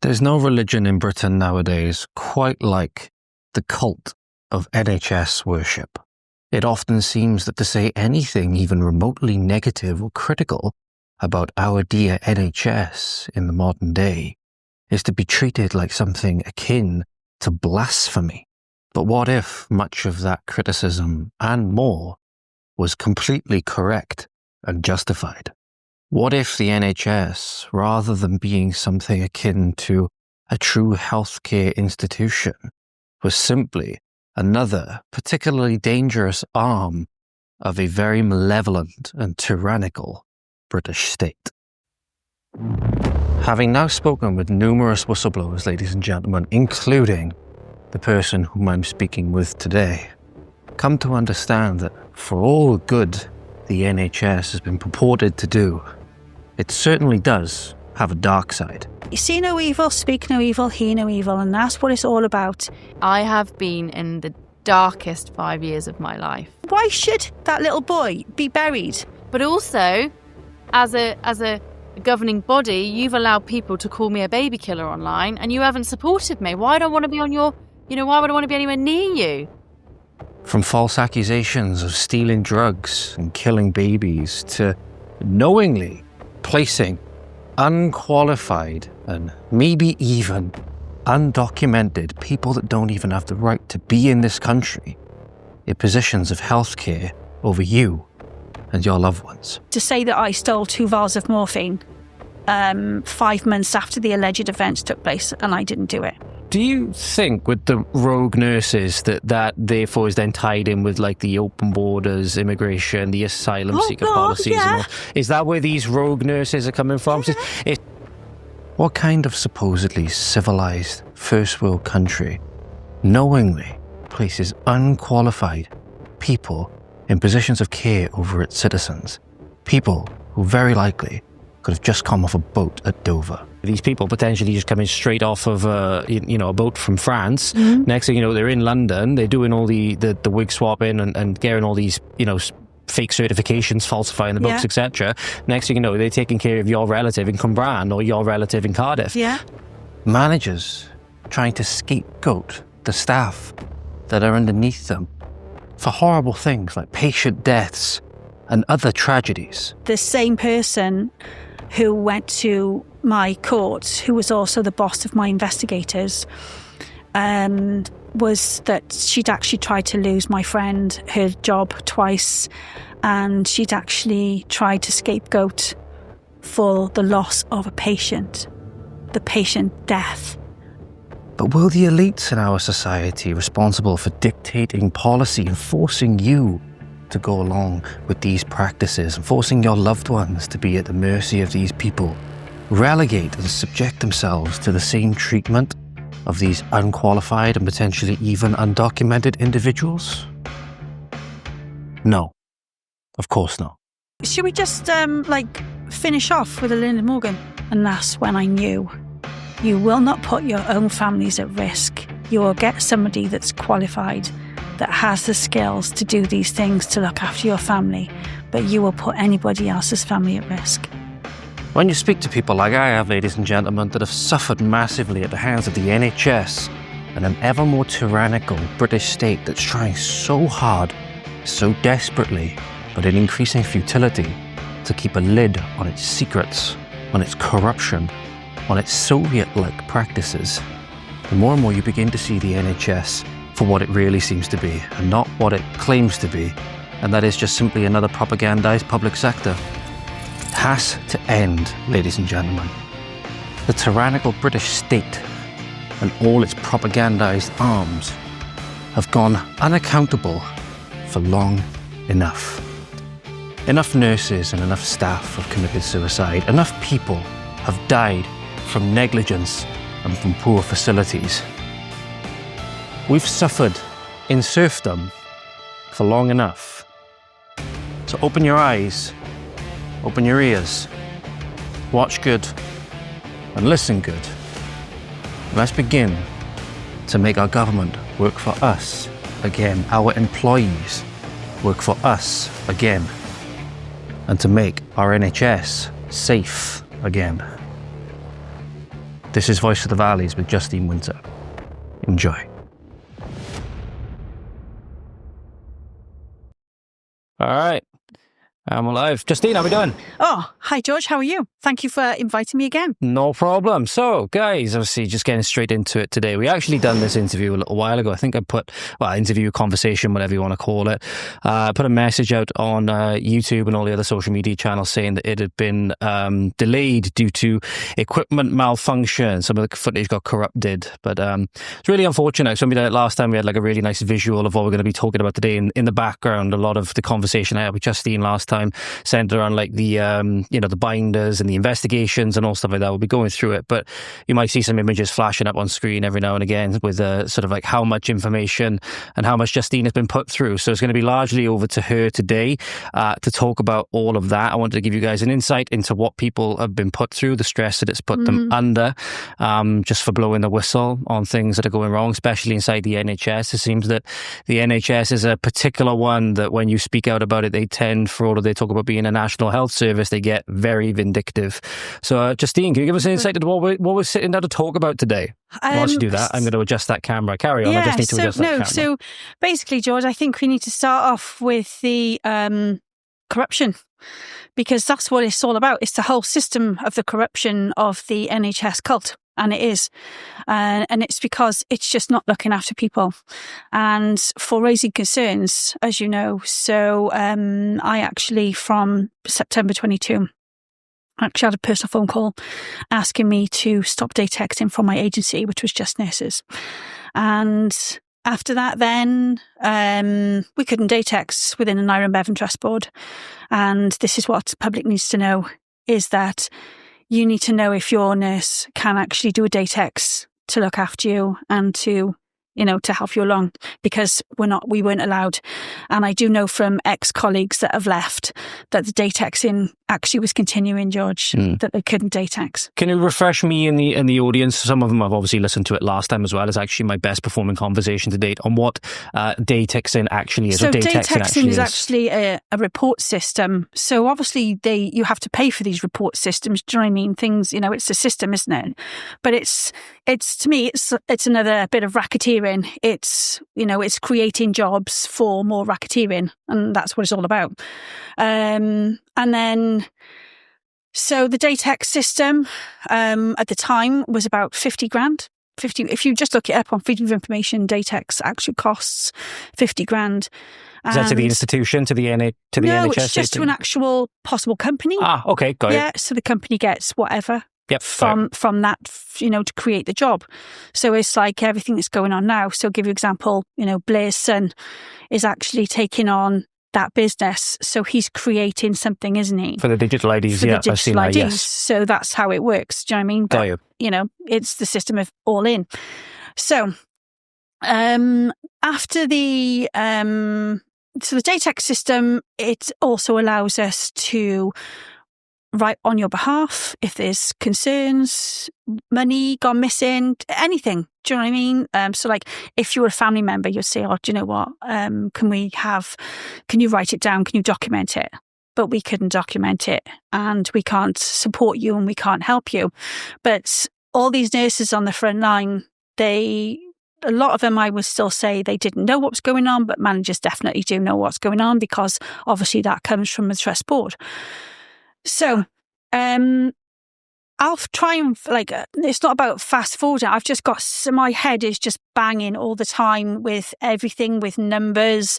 There's no religion in Britain nowadays quite like the cult of NHS worship. It often seems that to say anything even remotely negative or critical about our dear NHS in the modern day is to be treated like something akin to blasphemy. But what if much of that criticism and more was completely correct and justified? What if the NHS, rather than being something akin to a true healthcare institution, was simply another particularly dangerous arm of a very malevolent and tyrannical British state? Having now spoken with numerous whistleblowers, ladies and gentlemen, including the person whom I'm speaking with today, come to understand that for all good the NHS has been purported to do, it certainly does have a dark side. You see no evil, speak no evil, hear no evil, and that's what it's all about. I have been in the darkest 5 years of my life. Why should that little boy be buried? But also, as a governing body, you've allowed people to call me a baby killer online, and you haven't supported me. Why would I want to be on your, why would I want to be anywhere near you? From false accusations of stealing drugs and killing babies to knowingly placing unqualified and maybe even undocumented people that don't even have the right to be in this country in positions of healthcare over you and your loved ones. To say that I stole 2 vials of morphine 5 months after the alleged events took place and I didn't do it. Do you think with the rogue nurses that therefore is then tied in with like the open borders, immigration, the asylum seeker policies? Yeah. And all? Is that where these rogue nurses are coming from? Yeah. What kind of supposedly civilized first world country knowingly places unqualified people in positions of care over its citizens? People who very likely could have just come off a boat at Dover. These people potentially just coming straight off of a boat from France. Mm-hmm. Next thing you know, they're in London. They're doing all the wig swapping and getting all these, fake certifications, falsifying the books, etc. Next thing you know, they're taking care of your relative in Cwmbran or your relative in Cardiff. Yeah. Managers trying to scapegoat the staff that are underneath them for horrible things like patient deaths and other tragedies. The same person who went to my court, who was also the boss of my investigators, was that she'd actually tried to lose my friend, her job twice, and she'd actually tried to scapegoat for the loss of a patient, the patient death. But will the elites in our society responsible for dictating policy and forcing you to go along with these practices and forcing your loved ones to be at the mercy of these people relegate and subject themselves to the same treatment of these unqualified and potentially even undocumented individuals? No. Of course not. Should we just, finish off with a Linda Morgan? And that's when I knew. You will not put your own families at risk. You will get somebody that's qualified, that has the skills to do these things, to look after your family, but you will put anybody else's family at risk. When you speak to people like I have, ladies and gentlemen, that have suffered massively at the hands of the NHS and an ever more tyrannical British state that's trying so hard, so desperately, but in increasing futility, to keep a lid on its secrets, on its corruption, on its Soviet-like practices, the more and more you begin to see the NHS for what it really seems to be, and not what it claims to be, and that is just simply another propagandized public sector. It has to end, ladies and gentlemen. The tyrannical British state and all its propagandized arms have gone unaccountable for long enough. Enough nurses and enough staff have committed suicide. Enough people have died from negligence and from poor facilities. We've suffered in serfdom for long enough. So open your eyes, open your ears, watch good, and listen good. Let's begin to make our government work for us again, our employees work for us again, and to make our NHS safe again. This is Voice of the Valleys with Justean Winter. Enjoy. All right. I'm alive. Justean, how we doing? Oh, hi, George. How are you? Thank you for inviting me again. No problem. So, guys, obviously, just getting straight into it today. We actually done this interview a little while ago. I think I put, interview, conversation, whatever you want to call it. I put a message out on YouTube and all the other social media channels saying that it had been delayed due to equipment malfunction. Some of the footage got corrupted. But it's really unfortunate. So, last time we had like a really nice visual of what we're going to be talking about today. In the background, a lot of the conversation I had with Justean last time centered around like the the binders and the investigations and all stuff like that. We'll be going through it, but you might see some images flashing up on screen every now and again with sort of like how much information and how much Justean has been put through. So it's going to be largely over to her today to talk about all of that. I wanted to give you guys an insight into what people have been put through, the stress that it's put them under, just for blowing the whistle on things that are going wrong, especially inside the NHS. It seems that the NHS is a particular one that when you speak out about it, they tend, for all of they talk about being a national health service, they get very vindictive. So, Justean, can you give us an insight into what we're sitting down to talk about today? Whilst you do that, I'm going to adjust that camera. Carry on. I just need to adjust that camera. So basically, George, I think we need to start off with the corruption, because that's what it's all about. It's the whole system of the corruption of the NHS cult. And it is. And it's because it's just not looking after people. And for raising concerns, as you know, so I actually, from September 22, actually had a personal phone call asking me to stop Datixing from my agency, which was Just Nurses. And after that, then we couldn't Datex within an Iron Bevan Trust Board. And this is what the public needs to know, is that you need to know if your nurse can actually do a Datex to look after you and to help you along, because we weren't allowed. And I do know from ex-colleagues that have left that the Datexing actually was continuing, George, that they couldn't Datex. Can you refresh me in the audience? Some of them have obviously listened to it last time as well. It's actually my best performing conversation to date on what Datexing actually is. So Datexing is actually a report system. So obviously you have to pay for these report systems. Do you know what I mean? Things, it's a system, isn't it? But it's to me, it's another bit of racketeering. It's creating jobs for more racketeering, and that's what it's all about. And then, so the Datex system at the time was about 50 grand. If you just look it up on Freedom of Information, Datex actually costs 50 grand. Is that to the institution, to the NHS? No, it's just to an actual possible company. Okay, got it. Yeah, so the company gets whatever. Yep, from that, to create the job. So it's like everything that's going on now. So I'll give you an example, Blair's son is actually taking on that business. So he's creating something, isn't he? For the digital IDs, I've seen that, yes. So that's how it works. Do you know what I mean? Got you. It's the system of all in. So after the Datex system, it also allows us to write on your behalf if there's concerns, money gone missing, anything. Do you know what I mean? So like if you're a family member, you'll say, do you know what? Can you write it down? Can you document it? But we couldn't document it, and we can't support you and we can't help you. But all these nurses on the front line, a lot of them, I would still say they didn't know what was going on, but managers definitely do know what's going on, because obviously that comes from the trust board. So, I'll try and it's not about fast forwarding. I've just got, my head is just banging all the time with everything, with numbers,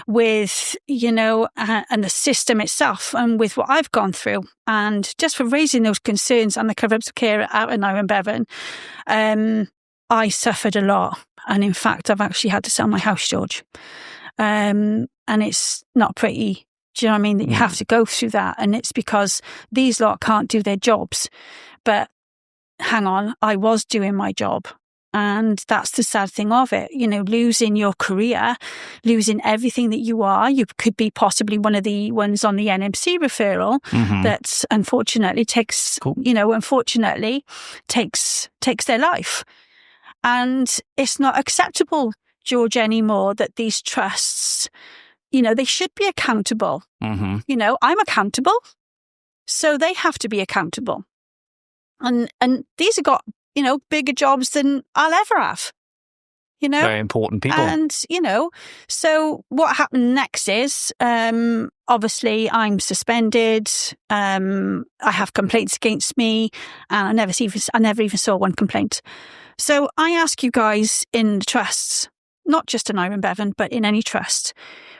with, and the system itself, and with what I've gone through. And just for raising those concerns and the cover-ups of care out in Iron Bevan, I suffered a lot. And in fact, I've actually had to sell my house, George. And it's not pretty. Do you know what I mean? That you have to go through that. And it's because these lot can't do their jobs. But hang on, I was doing my job. And that's the sad thing of it. Losing your career, losing everything that you are. You could be possibly one of the ones on the NMC referral that unfortunately takes their life. And it's not acceptable, George, anymore that these trusts, they should be accountable. I'm accountable, so they have to be accountable. And these have got bigger jobs than I'll ever have. Very important people. And, so what happened next is, obviously I'm suspended. I have complaints against me, and I never even saw one complaint. So I ask you guys in the trusts, not just in Iron Bevan, but in any trust,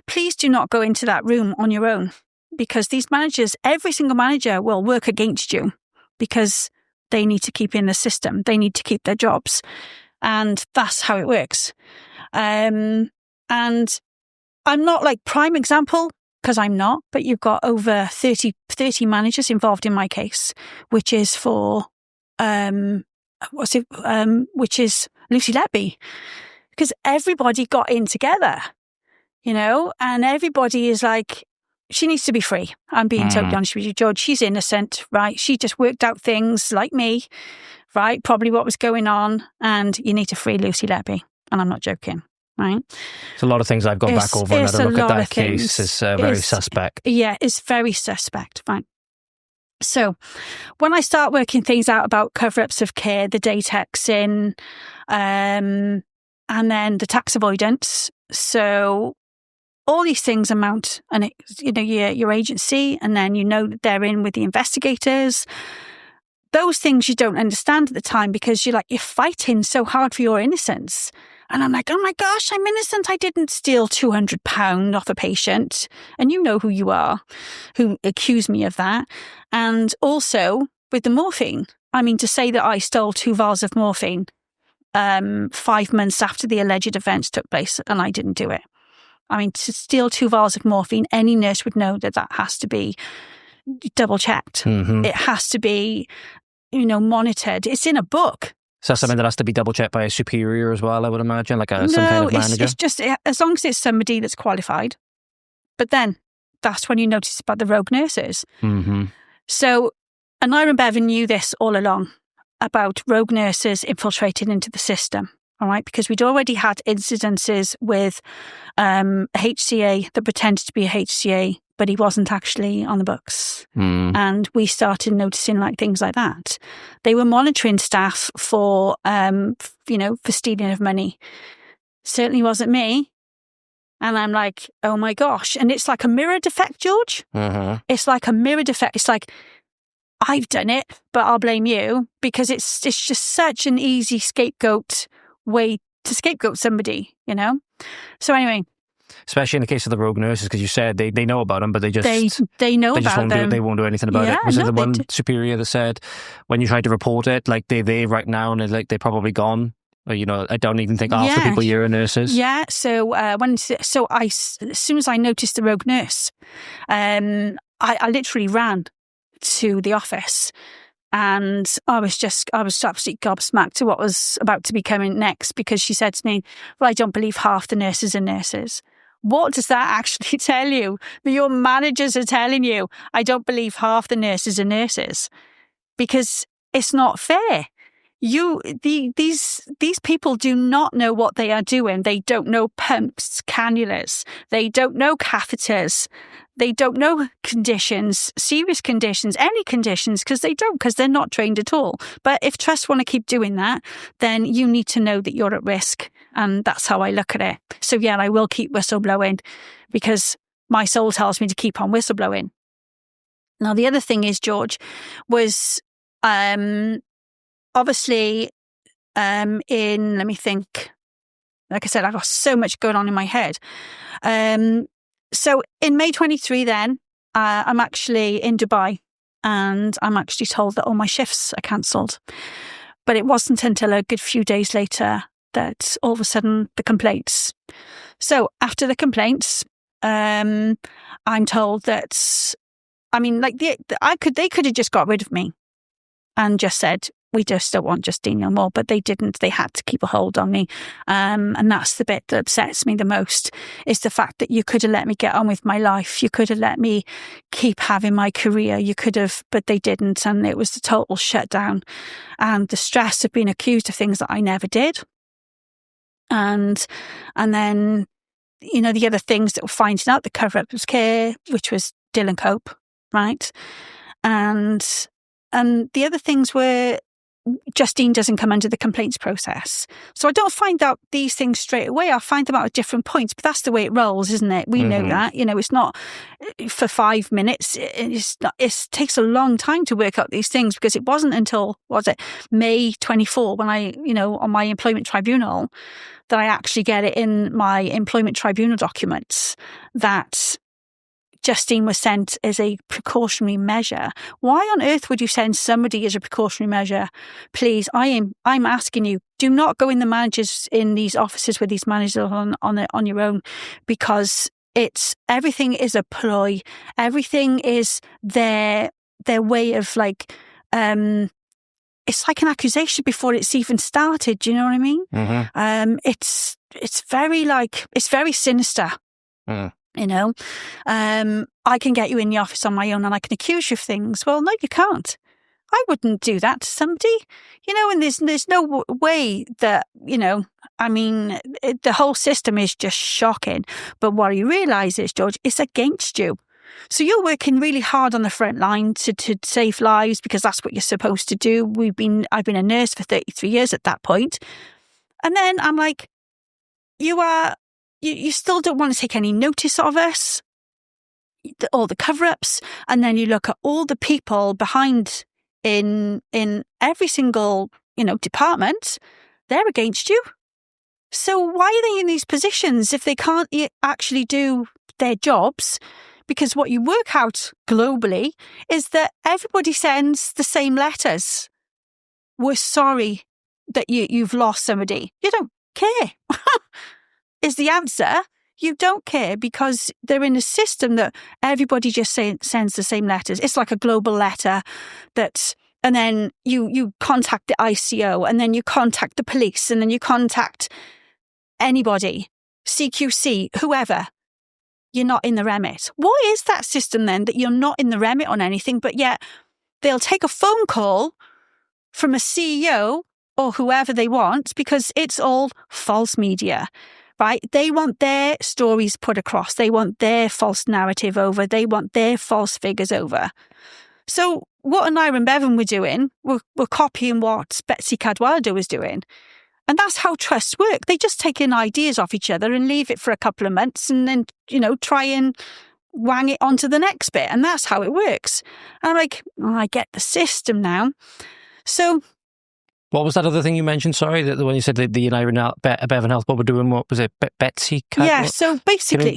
please do not go into that room on your own, because these managers, every single manager will work against you because they need to keep in the system. They need to keep their jobs. And that's how it works. And I'm not like prime example, because I'm not, but you've got over 30 managers involved in my case, which is for, which is Lucy Letby. Because everybody got in together, and everybody is like, she needs to be free. I'm being totally honest with you, George. She's innocent, right? She just worked out things like me, right? Probably what was going on, and you need to free Lucy Letby. And I'm not joking, right? It's a lot of things I've gone back over and had a look at that case. It's very suspect. Yeah, it's very suspect, right? So when I start working things out about cover-ups of care, the Datixing, and then the tax avoidance, so all these things amount, and your agency, and then that they're in with the investigators. Those things you don't understand at the time, because you're fighting so hard for your innocence. And I'm like, oh my gosh, I'm innocent. I didn't steal £200 off a patient. And you know who you are, who accused me of that. And also with the morphine. I mean, to say that I stole 2 vials of morphine 5 months after the alleged events took place, and I didn't do it. I mean, to steal 2 vials of morphine, any nurse would know that has to be double checked. Mm-hmm. It has to be, monitored. It's in a book. So something that has to be double checked by a superior as well, I would imagine, like some kind of manager? It's just, as long as it's somebody that's qualified. But then that's when you notice about the rogue nurses. Mm-hmm. So, and Iron Bevan knew this all along, about rogue nurses infiltrating into the system. All right, because we'd already had incidences with a HCA that pretended to be a HCA, but he wasn't actually on the books. And we started noticing things like that. They were monitoring staff for, for stealing of money. Certainly wasn't me. And I'm like, oh my gosh. And it's like a mirror defect, George. Uh-huh. It's like a mirror defect. It's like, I've done it, but I'll blame you, because it's just such an easy scapegoat way to scapegoat somebody, So anyway, especially in the case of the rogue nurses, because you said they know about them, but they just they know about them. They won't do anything about it. Was it the one superior that said when you tried to report it, they right now and they're probably gone? Or, I don't even think half the people here are nurses. Yeah. So as soon as I noticed the rogue nurse, I literally ran to the office. And I was absolutely gobsmacked to what was about to be coming next, because she said to me, well, I don't believe half the nurses are nurses. What does that actually tell you? That your managers are telling you, I don't believe half the nurses are nurses, because it's not fair. These people do not know what they are doing. They don't know pumps, cannulas. They don't know catheters. They don't know conditions, serious conditions, any conditions, because they're not trained at all. But if trusts want to keep doing that, then you need to know that you're at risk. And that's how I look at it. So yeah, I will keep whistleblowing, because my soul tells me to keep on whistleblowing. Now, the other thing is, George, was obviously let me think. Like I said, I've got so much going on in my head. So in May 23 then, I'm actually in Dubai, and I'm actually told that all my shifts are cancelled. But it wasn't until a good few days later that all of a sudden the complaints. So after the complaints, I'm told that, they could have just got rid of me and just said, we just don't want Justean no more, but they didn't. They had to keep a hold on me. And that's the bit that upsets me the most, is the fact that you could have let me get on with my life. You could have let me keep having my career. You could have, but they didn't. And it was the total shutdown, and the stress of being accused of things that I never did. And then, the other things that were finding out, the cover-up was care, which was Dylan Cope, right? And the other things were Justine doesn't come under the complaints process. So I don't find out these things straight away. I find them out at different points, but that's the way it rolls, isn't it? We know that, it's not for 5 minutes. It takes a long time to work out these things, because it wasn't until, May 24, when I, on my employment tribunal, that I actually get it in my employment tribunal documents that Justine was sent as a precautionary measure. Why on earth would you send somebody as a precautionary measure? Please, I'm asking you, do not go in these offices with these managers on your own, because everything is a ploy. Everything is their way of it's like an accusation before it's even started. Do you know what I mean? It's very sinister. I can get you in the office on my own and I can accuse you of things. Well, no, you can't. I wouldn't do that to somebody, and there's no way that, the whole system is just shocking. But what you realise is, George, it's against you. So you're working really hard on the front line to save lives, because that's what you're supposed to do. I've been a nurse for 33 years at that point. And then I'm like, you still don't want to take any notice of us, all the cover-ups, and then you look at all the people behind in every single, department, they're against you. So why are they in these positions if they can't actually do their jobs? Because what you work out globally is that everybody sends the same letters. We're sorry that you've lost somebody. You don't care. Is the answer. You don't care, because they're in a system that everybody just sends the same letters. It's like a global letter and then you contact the ICO, and then you contact the police, and then you contact anybody, CQC, whoever. You're not in the remit. What is that system then, that you're not in the remit on anything, but yet they'll take a phone call from a CEO or whoever they want, because it's all false media. Right? They want their stories put across. They want their false narrative over. They want their false figures over. So what Anira and Bevan were doing, were copying what Betsy Cadwallader was doing. And that's how trusts work. They just take in ideas off each other and leave it for a couple of months, and then, try and wang it onto the next bit. And that's how it works. And I'm like, I get the system now. So... What was that other thing you mentioned? Sorry, the one you said that the United Bevan Health, what we're doing, what was it, Betsy? Yeah, so basically,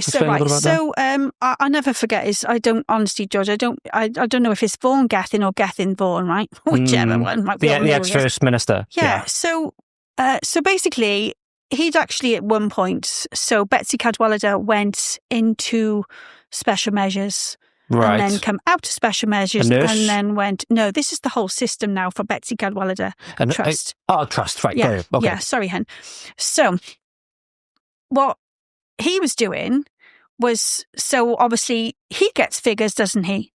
I never forget is, I don't, honestly, George, I don't know if it's Vaughan Gethin or Gethin Vaughan, right? Whichever one. The ex-First Minister. Yeah, so basically, he'd actually at one point, so Betsy Cadwallader went into special measures. Right. And then come out of special measures, and then went, no, this is the whole system now for Betsy Cadwallader Trust. Trust, right. Yeah, okay. Yeah, sorry, hen. So what he was doing was, so obviously he gets figures, doesn't he?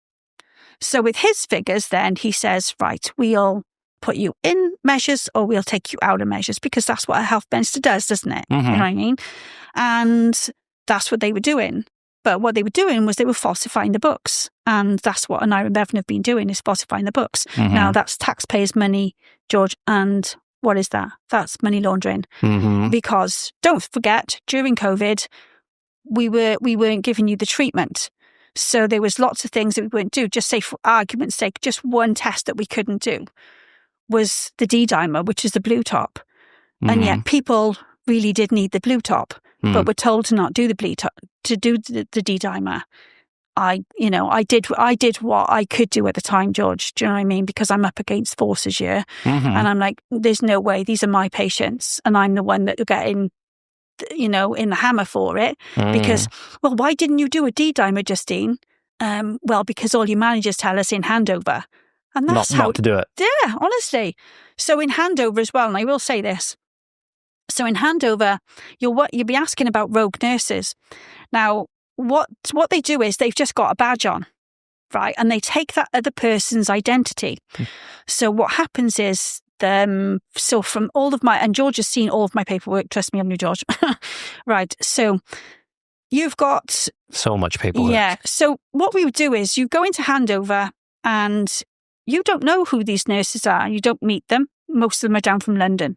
So with his figures, then he says, right, we'll put you in measures or we'll take you out of measures, because that's what a health minister does, doesn't it? You know what I mean? And that's what they were doing. But what they were doing was they were falsifying the books. And that's what Anira and Bevan have been doing, is falsifying the books. Now, that's taxpayers' money, George, and what is that? That's money laundering. Because don't forget, during COVID, we weren't giving you the treatment. So there was lots of things that we wouldn't do. Just say, for argument's sake, just one test that we couldn't do was the D-dimer, which is the blue top. And yet people really did need the blue top. But we're told to not do the to do the D-dimer. I did what I could do at the time, George. Do you know what I mean? Because I'm up against forces here, and I'm like, there's no way. These are my patients, and I'm the one that are getting, in the hammer for it. Because, well, why didn't you do a D-dimer, Justine? Well, because all your managers tell us in handover, and that's not to do it. Yeah, honestly. So in handover as well, and I will say this. So in handover, you'll be asking about rogue nurses. Now, what they do is they've just got a badge on, right? And they take that other person's identity. So what happens is, so from all of and George has seen all of my paperwork, trust me, I'm new, George. Right, so you've got... So much paperwork. Yeah, so what we would do is you go into handover and you don't know who these nurses are. You don't meet them. most of them are down from London.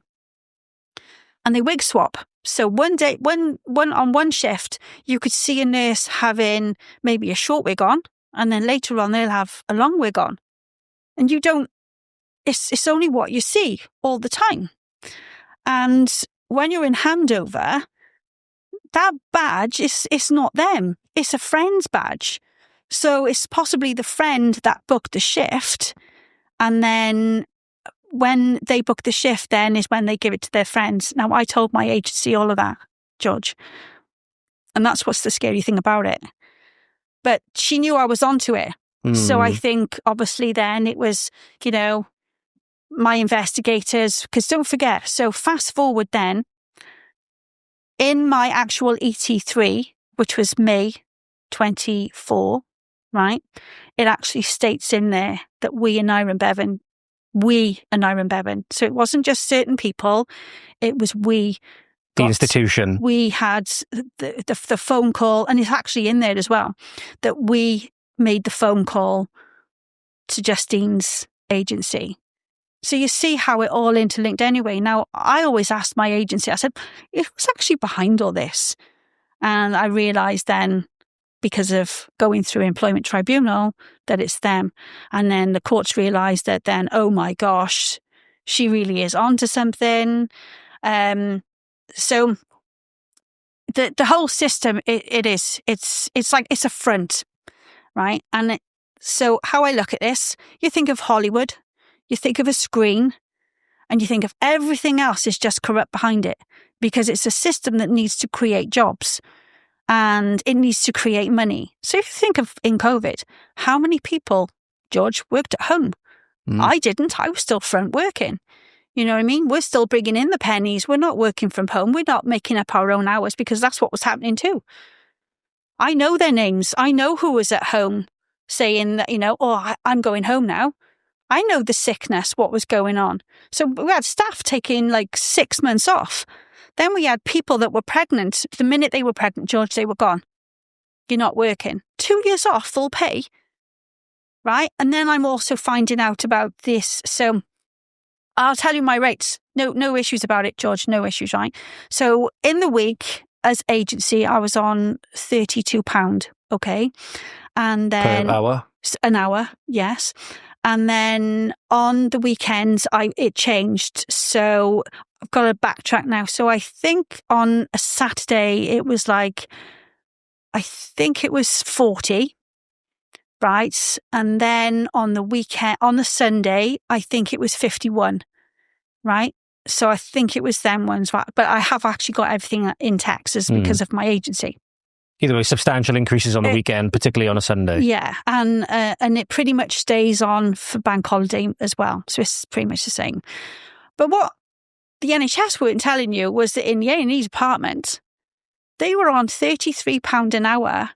And they wig swap. So one day, on one shift, you could see a nurse having maybe a short wig on, and then later on they'll have a long wig on. And you don't, it's only what you see all the time. And when you're in handover, that badge it's not them. It's a friend's badge. So it's possibly the friend that booked the shift, and then when they book the shift, then is when they give it to their friends. Now, I told my agency all of that, George. And that's what's the scary thing about it. But she knew I was onto it. So I think, obviously, then it was, my investigators, because don't forget, so fast forward then, in my actual ET3, which was May 24, right, it actually states in there that we and Iron Bevan, so it wasn't just certain people, it was we. The institution. We had the phone call, and it's actually in there as well, that we made the phone call to Justean's agency. So you see how it all interlinked anyway. Now, I always asked my agency, I said, it was actually behind all this. And I realised then, because of going through employment tribunal, that it's them. And then the courts realised that then, oh my gosh, she really is onto something. So the whole system, it's like, it's a front, right? And so how I look at this, you think of Hollywood, you think of a screen, and you think of everything else is just corrupt behind it, because it's a system that needs to create jobs and it needs to create money. So if you think of in COVID, how many people, George, worked at home? I didn't. I was still front working. You know what I mean? We're still bringing in the pennies. We're not working from home. We're not making up our own hours, because that's what was happening too. I know their names. I know who was at home saying that, I'm going home now. I know the sickness, what was going on. So we had staff taking like 6 months off. Then we had people that were pregnant. The minute they were pregnant, George, they were gone. You're not working. 2 years off, full pay. Right? And then I'm also finding out about this. So I'll tell you my rates. No issues about it, George. No issues, right? So in the week, as agency, I was on £32, okay? And then per hour? An hour, yes. And then on the weekends, it changed. So I've got to backtrack now. So I think on a Saturday, it was like, I think it was 40, right? And then on the weekend, on the Sunday, I think it was 51, right? So I think it was them ones, but I have actually got everything in taxes because of my agency. Either way, substantial increases on the weekend, particularly on a Sunday. Yeah, and it pretty much stays on for bank holiday as well. So it's pretty much the same. But what the NHS weren't telling you was that in the A&E department, they were on £33 an hour,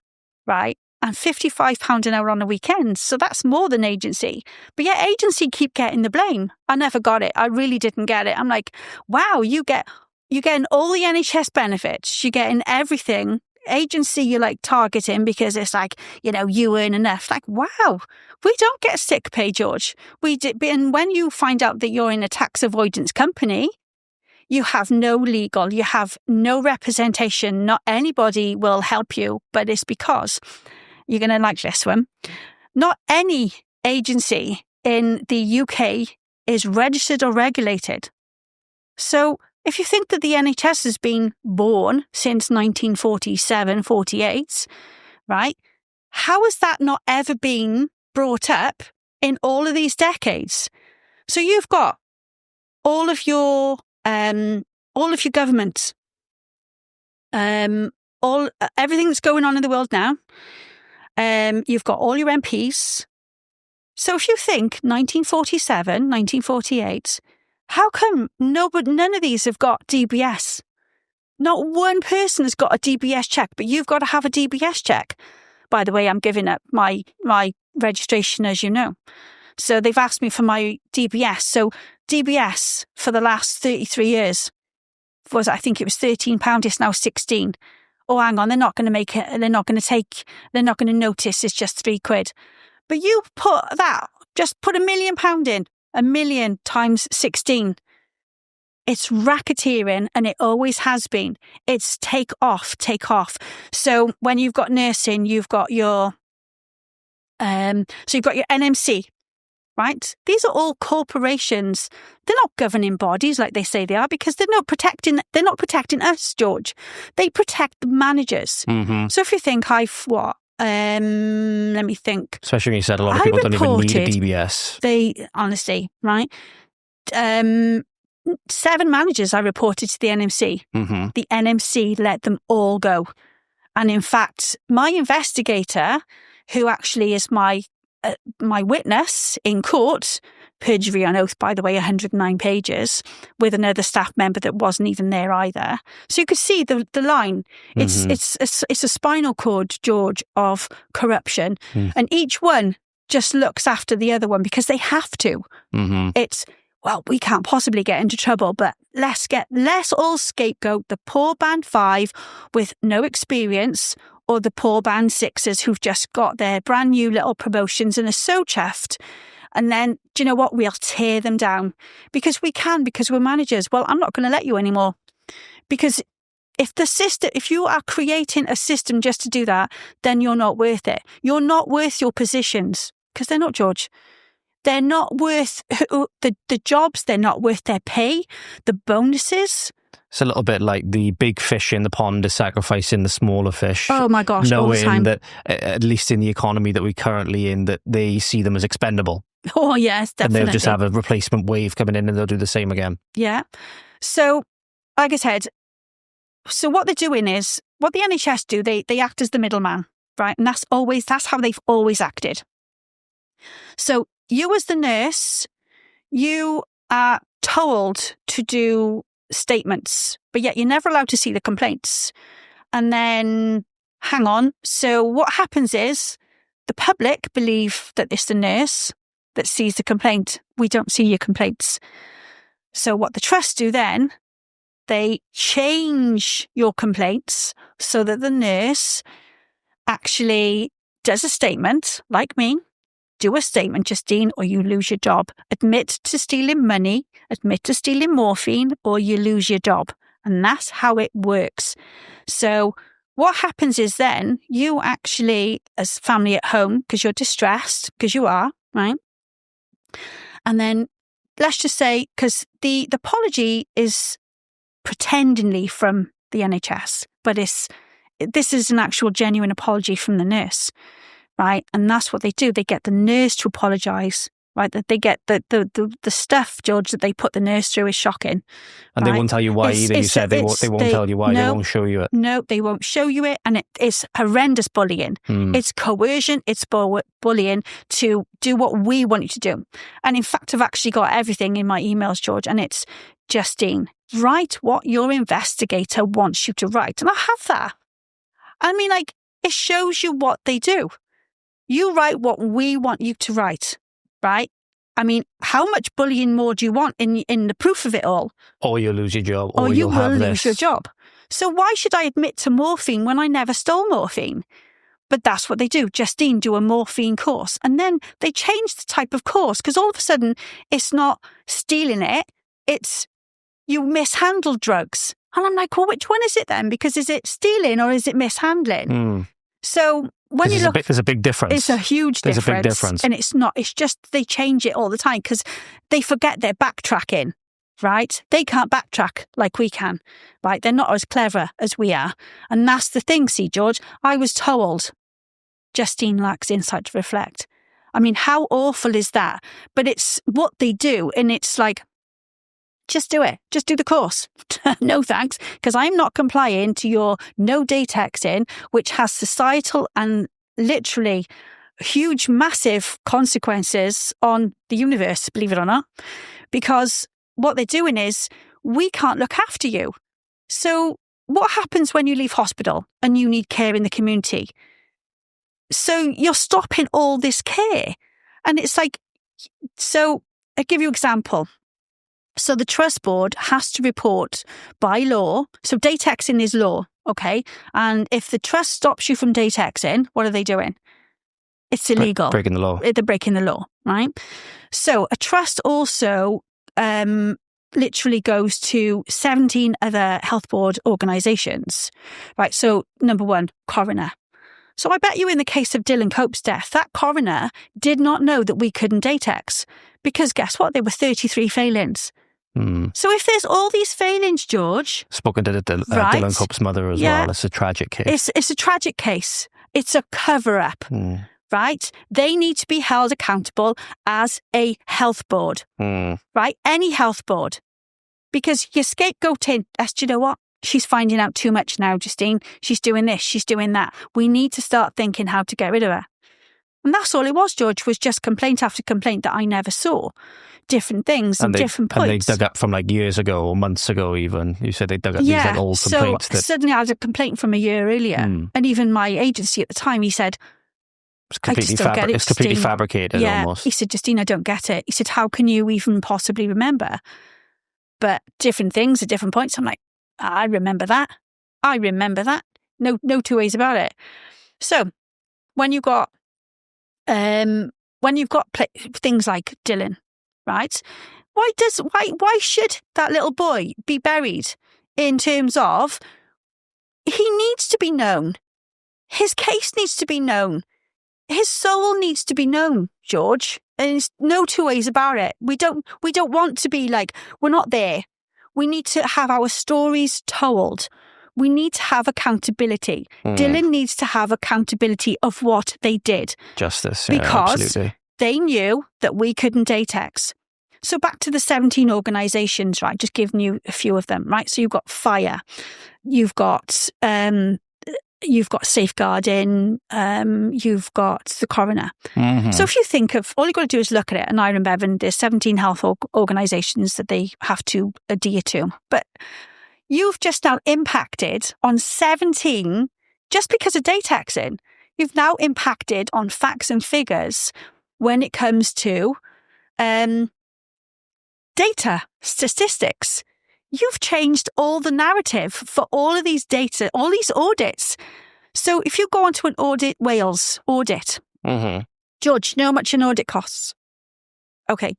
right? And £55 an hour on the weekends. So that's more than agency. But yet agency keep getting the blame. I never got it. I really didn't get it. I'm like, wow, you're getting all the NHS benefits. You're getting everything. Agency you're like targeting because it's like, you earn enough. Like, wow, we don't get sick pay, George. We did. And when you find out that you're in a tax avoidance company, you have no legal, you have no representation. Not anybody will help you, but it's because you're going to like this one. Not any agency in the UK is registered or regulated. So if you think that the NHS has been born since 1947, 48, right? How has that not ever been brought up in all of these decades? So you've got all of your government, everything that's going on in the world now. You've got all your MPs. So if you think 1947, 1948, how come none of these have got DBS? Not one person has got a DBS check, but you've got to have a DBS check. By the way, I'm giving up my registration, as you know. So they've asked me for my DBS. So DBS for the last 33 years I think it was £13. It's now 16. Oh, hang on, they're not going to make it. They're not going to notice. It's just £3. But you just put £1 million in 1 million times 16. It's racketeering, and it always has been. It's take off. So when you've got nursing, you've got your NMC, right? These are all corporations. They're not governing bodies like they say they are, because they're not protecting us, George. They protect the managers. Mm-hmm. So if you think let me think. Especially when you said a lot of people don't even need a DBS. They honestly, right? 7 managers I reported to the NMC. Mm-hmm. The NMC let them all go. And in fact, my investigator, who actually is my witness in court, perjury on oath, by the way, 109 pages, with another staff member that wasn't even there either. So you could see the line. It's a spinal cord, George, of corruption. Mm. And each one just looks after the other one because they have to. Mm-hmm. It's, well, we can't possibly get into trouble, but let's all scapegoat the poor band 5 with no experience, or the poor band 6s who've just got their brand new little promotions and are so chuffed. And then, do you know what? We'll tear them down because we're managers. Well, I'm not going to let you anymore, because if you are creating a system just to do that, then you're not worth it. You're not worth your positions, because they're not, George. They're not worth the jobs. They're not worth their pay, the bonuses. It's a little bit like the big fish in the pond is sacrificing the smaller fish. Oh my gosh, all the time. Knowing that, at least in the economy that we're currently in, that they see them as expendable. Oh yes, definitely. And they'll just have a replacement wave coming in and they'll do the same again. Yeah. So, like I said, what they're doing is, what the NHS do, they act as the middleman, right? And that's how they've always acted. So you as the nurse, you are told to do statements, but yet you're never allowed to see the complaints. And then, hang on, so what happens is the public believe that it's the nurse that sees the complaint. We don't see your complaints. So what the trust do then, they change your complaints so that the nurse actually does a statement, like me. Do a statement, Justean, or you lose your job. Admit to stealing money, admit to stealing morphine, or you lose your job. And that's how it works. So what happens is then you actually, as family at home, because you're distressed, because you are, right? And then let's just say, because the apology is pretendingly from the NHS, but this is an actual genuine apology from the nurse. Right, and that's what they do. They get the nurse to apologise. Right, that they get the stuff, George, that they put the nurse through is shocking. And right? They won't tell you why either. You said they won't tell you why. They won't show you it. No, they won't show you it, and it's horrendous bullying. It's coercion. It's bullying to do what we want you to do. And in fact, I've actually got everything in my emails, George, and it's Justean, write what your investigator wants you to write, and I have that. I mean, like, it shows you what they do. You write what we want you to write, right? I mean, how much bullying more do you want in the proof of it all? Or you'll lose your job, or you will lose your job. So why should I admit to morphine when I never stole morphine? But that's what they do. Justean do a morphine course. And then they change the type of course, because all of a sudden it's not stealing it, it's you mishandled drugs. And I'm like, well, which one is it then? Because is it stealing or is it mishandling? So when you look, there's a big difference. It's a huge difference. There's a big difference. And it's not, it's just they change it all the time because they forget they're backtracking, right? They can't backtrack like we can, right? They're not as clever as we are. And that's the thing, see, George, I was told Justean lacks insight to reflect. I mean, how awful is that? But it's what they do. And it's like, just do it. Just do the course. No thanks, because I'm not complying to your no Datixing, which has societal and literally huge, massive consequences on the universe, believe it or not. Because what they're doing is, we can't look after you. So what happens when you leave hospital and you need care in the community? So you're stopping all this care. And it's like, so I'll give you an example. So the trust board has to report by law. So Datixing is law, okay? And if the trust stops you from Datixing, what are they doing? It's illegal. Breaking the law. They're breaking the law, right? So a trust also literally goes to 17 other health board organisations, right? So number one, coroner. So I bet you in the case of Dylan Cope's death, that coroner did not know that we couldn't Datex, because guess what? There were 33 failings. So if there's all these failings, George... Spoken to Dylan Cope's mother as well. It's a tragic case. It's a tragic case. It's a cover-up, right? They need to be held accountable as a health board, right? Any health board. Because you're scapegoating. Do you know what? She's finding out too much now, Justine. She's doing this, she's doing that. We need to start thinking how to get rid of her. And that's all it was, George, was just complaint after complaint that I never saw. Different things and different points. And they dug up from like years ago or months ago even. You said they dug up these like old complaints. So suddenly I had a complaint from a year earlier. And even my agency at the time, he said, it's completely fabricated almost. He said, Justine, I don't get it. He said, how can you even possibly remember? But different things at different points. I'm like, I remember that. No two ways about it. So when you've got things like Dylan, right? Why should that little boy be buried? In terms of, he needs to be known. His case needs to be known. His soul needs to be known, George. And there's no two ways about it. We don't want to be like, we're not there. We need to have our stories told. We need to have accountability. Dylan needs to have accountability of what they did. Justice, because absolutely. They knew that we couldn't Datex. So back to the 17 organisations, right? Just giving you a few of them, right? So you've got Fire, you've got Safeguarding, you've got the coroner. So if you think of, all you've got to do is look at it, and Iron Bevan, there's 17 health organisations that they have to adhere to. But you've just now impacted on 17, just because of Datexing, you've now impacted on facts and figures when it comes to data, statistics. You've changed all the narrative for all of these data, all these audits. So if you go onto an Wales audit, George, you know how much an audit costs? Okay,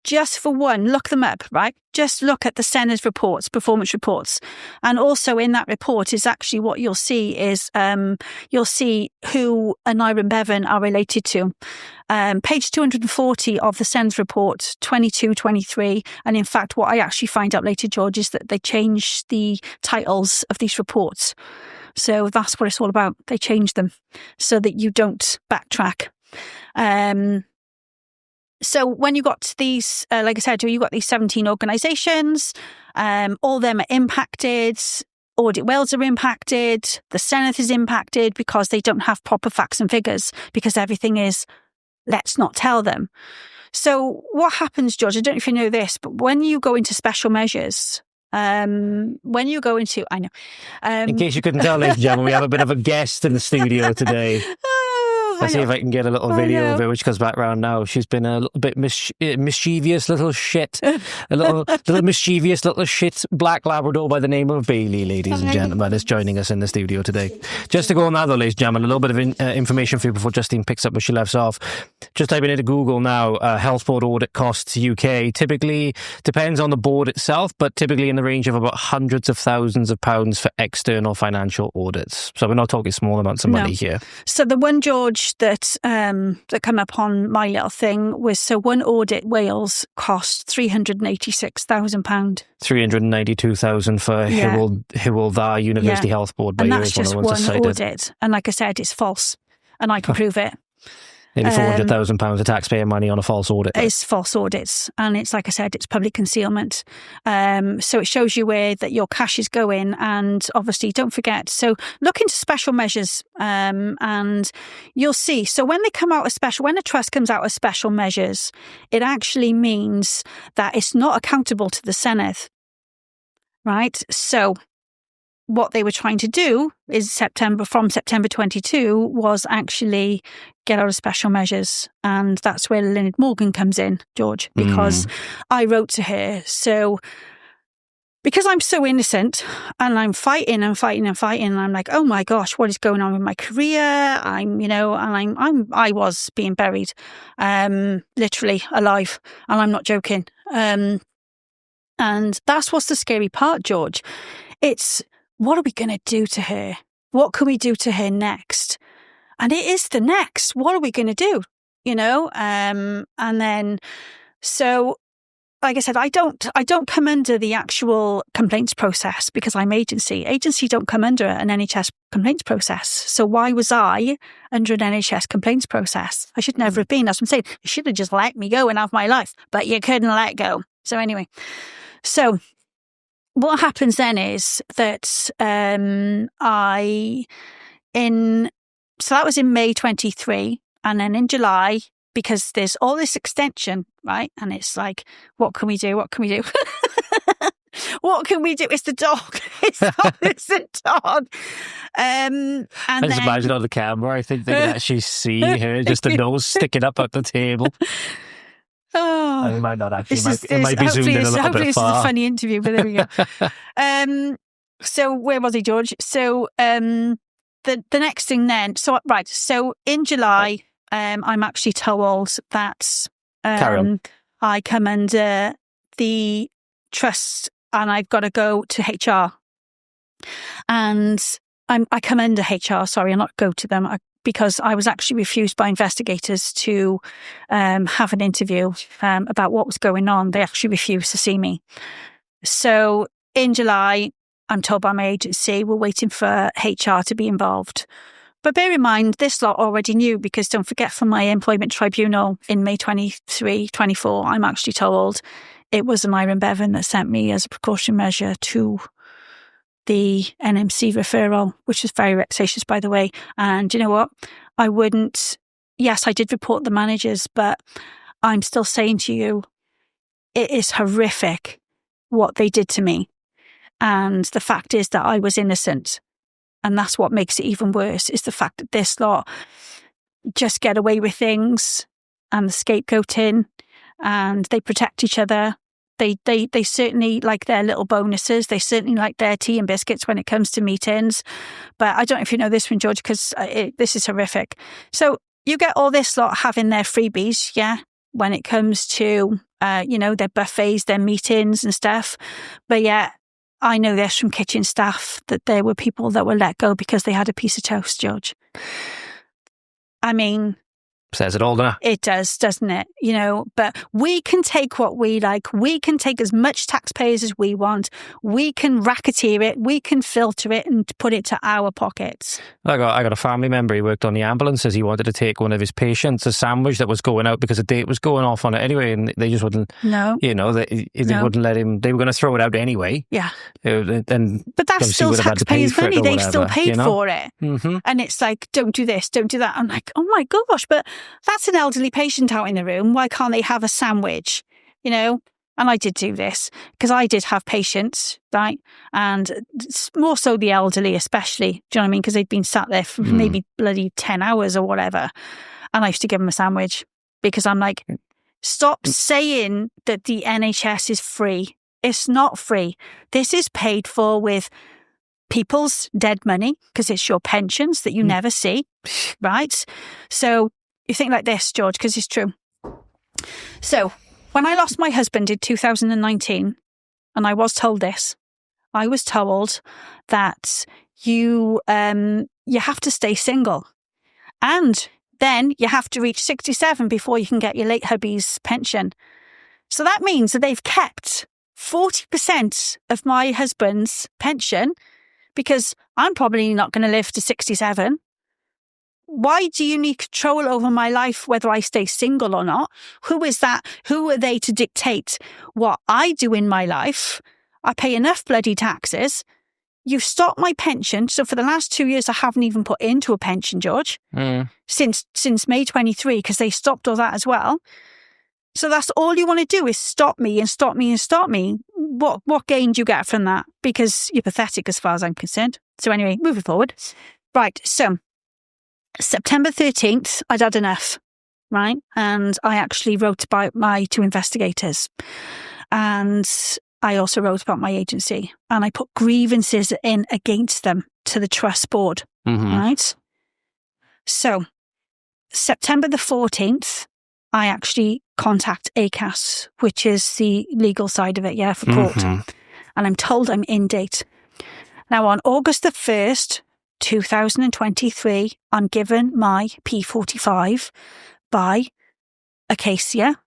just for one, look them up, right? Just look at the Senedd reports, performance reports. And also in that report is actually what you'll see is you'll see who an Iron Bevan are related to. Page 240 of the Senedd report, 22-23. And in fact, what I actually find out later, George, is that they changed the titles of these reports. So that's what it's all about. They changed them so that you don't backtrack. So when you got these, like I said, you got these 17 organisations, all of them are impacted. Audit Wales are impacted. The Senedd is impacted because they don't have proper facts and figures, because everything is, let's not tell them. So what happens, George, I don't know if you know this, but when you go into special measures, in case you couldn't tell, ladies and gentlemen, we have a bit of a guest in the studio today. Let's see if I can get a little video of it, which comes back round now. She's been a little bit mischievous little shit. A little mischievous little shit black Labrador by the name of Bailey, ladies and gentlemen, is joining us in the studio today. Just to go on that though, ladies and gentlemen, a little bit of information for you before Justine picks up where she left off. Just typing into Google now, health board audit costs UK. Typically, depends on the board itself, but typically in the range of about hundreds of thousands of pounds for external financial audits. So we're not talking small amounts of money here. So the one, George, that come up on my little thing was, so one audit Wales cost £386,000. 392,000 for Hywel Dda University Health Board. By and that's just one audit. And like I said, it's false, and I can prove it. Nearly £400,000 of taxpayer money on a false audit. It's false audits. And it's, like I said, it's public concealment. So it shows you where that your cash is going. And obviously, don't forget. So look into special measures and you'll see. So when they come out of when a trust comes out of special measures, it actually means that it's not accountable to the Senedd. Right? So what they were trying to do is from September 22 was actually get out of special measures. And that's where Lynette Morgan comes in, George, because I wrote to her. So because I'm so innocent and I'm fighting and fighting and fighting, and I'm like, oh my gosh, what is going on with my career? I was being buried, literally alive, and I'm not joking. And that's what's the scary part, George. It's, what are we going to do to her? What can we do to her next? And it is the next. What are we going to do? And then, so, like I said, I don't come under the actual complaints process because I'm agency. Agency don't come under an NHS complaints process. So why was I under an NHS complaints process? I should never have been. That's what I'm saying. You should have just let me go and have my life, but you couldn't let go. So anyway, so what happens then is that so that was in May 23, and then in July, because there's all this extension, right? And it's like, what can we do? What can we do? What can we do? It's the dog. It's the dog. And I just imagine on the camera, I think they can actually see her, just the nose sticking up at the table. Oh, it might not actually. It might be zoomed in a little hopefully bit this far. is a funny interview, but there we go. So where was he, George? So the next thing then. So right. So in July, I'm actually told that I come under the trust and I've got to go to HR. And I come under HR. Sorry, I not go to them. Because I was actually refused by investigators to have an interview about what was going on. They actually refused to see me. So in July, I'm told by my agency, we're waiting for HR to be involved. But bear in mind, this lot already knew, because don't forget, from my employment tribunal in May 24, I'm actually told it was an Iron Bevan that sent me as a precaution measure to the NMC referral, which was very vexatious, by the way. And you know what? Yes, I did report the managers, but I'm still saying to you, it is horrific what they did to me. And the fact is that I was innocent. And that's what makes it even worse, is the fact that this lot just get away with things, and the scapegoating, and they protect each other. They certainly like their little bonuses. They certainly like their tea and biscuits when it comes to meetings. But I don't know if you know this one, George, because this is horrific. So you get all this lot having their freebies, yeah, when it comes to, their buffets, their meetings and stuff. But yeah, I know this from kitchen staff, that there were people that were let go because they had a piece of toast, George. I mean, says it all, doesn't it? It does, doesn't it? But we can take what we like. We can take as much taxpayers as we want. We can racketeer it. We can filter it and put it to our pockets. I got a family member. He worked on the ambulances. He wanted to take one of his patients a sandwich that was going out because a date was going off on it anyway, and they just wouldn't. No, they wouldn't let him. They were going to throw it out anyway. Yeah, but that's still taxpayers' money. They still paid for it, mm-hmm. And it's like, don't do this, don't do that. I'm like, oh my gosh, but that's an elderly patient out in the room. Why can't they have a sandwich? And I did do this because I did have patients, right? And more so the elderly, especially. Do you know what I mean? Because they'd been sat there for maybe bloody 10 hours or whatever. And I used to give them a sandwich because I'm like, stop saying that the NHS is free. It's not free. This is paid for with people's dead money because it's your pensions that you never see, right? So you think like this, George, because it's true. So when I lost my husband in 2019, and I was told this, I was told that you have to stay single, and then you have to reach 67 before you can get your late hubby's pension. So that means that they've kept 40% of my husband's pension, because I'm probably not going to live to 67. Why do you need control over my life, whether I stay single or not? Who is that? Who are they to dictate what I do in my life? I pay enough bloody taxes. You've stopped my pension. So for the last 2 years, I haven't even put into a pension, George, since May 23, because they stopped all that as well. So that's all you want to do, is stop me and stop me and stop me. What gain do you get from that? Because you're pathetic as far as I'm concerned. So anyway, moving forward. Right, so September 13th, I'd had enough, right? And I actually wrote about my two investigators. And I also wrote about my agency and I put grievances in against them to the trust board, right? So September the 14th, I actually contact ACAS, which is the legal side of it, for court. And I'm told I'm in date. Now, on August the 1st, 2023, I'm given my P45 by Acacia,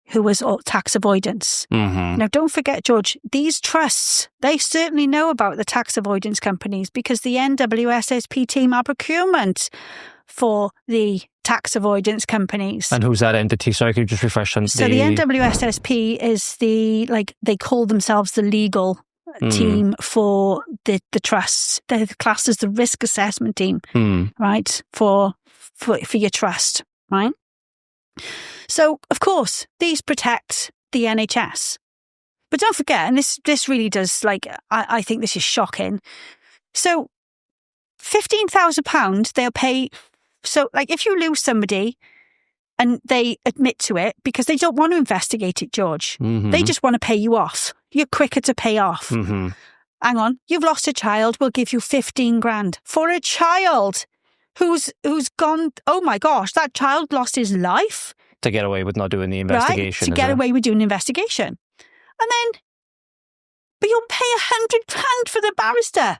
who was tax avoidance. Now, don't forget, George, these trusts, they certainly know about the tax avoidance companies because the NWSSP team are procurement for the tax avoidance companies. And who's that entity? Sorry, could you just refresh on So the NWSSP is they call themselves the legal team for the trusts. They're classed as the risk assessment team, right, for your trust, right? So, of course, these protect the NHS. But don't forget, and this really does, I think this is shocking. So, £15,000 they'll pay. So, if you lose somebody and they admit to it because they don't want to investigate it, George, they just want to pay you off. You're quicker to pay off. Hang on, you've lost a child, we'll give you 15 grand for a child who's gone, oh my gosh, that child lost his life. To get away with not doing the investigation. Right, to get away with doing the investigation. And then, but you'll pay £100 for the barrister.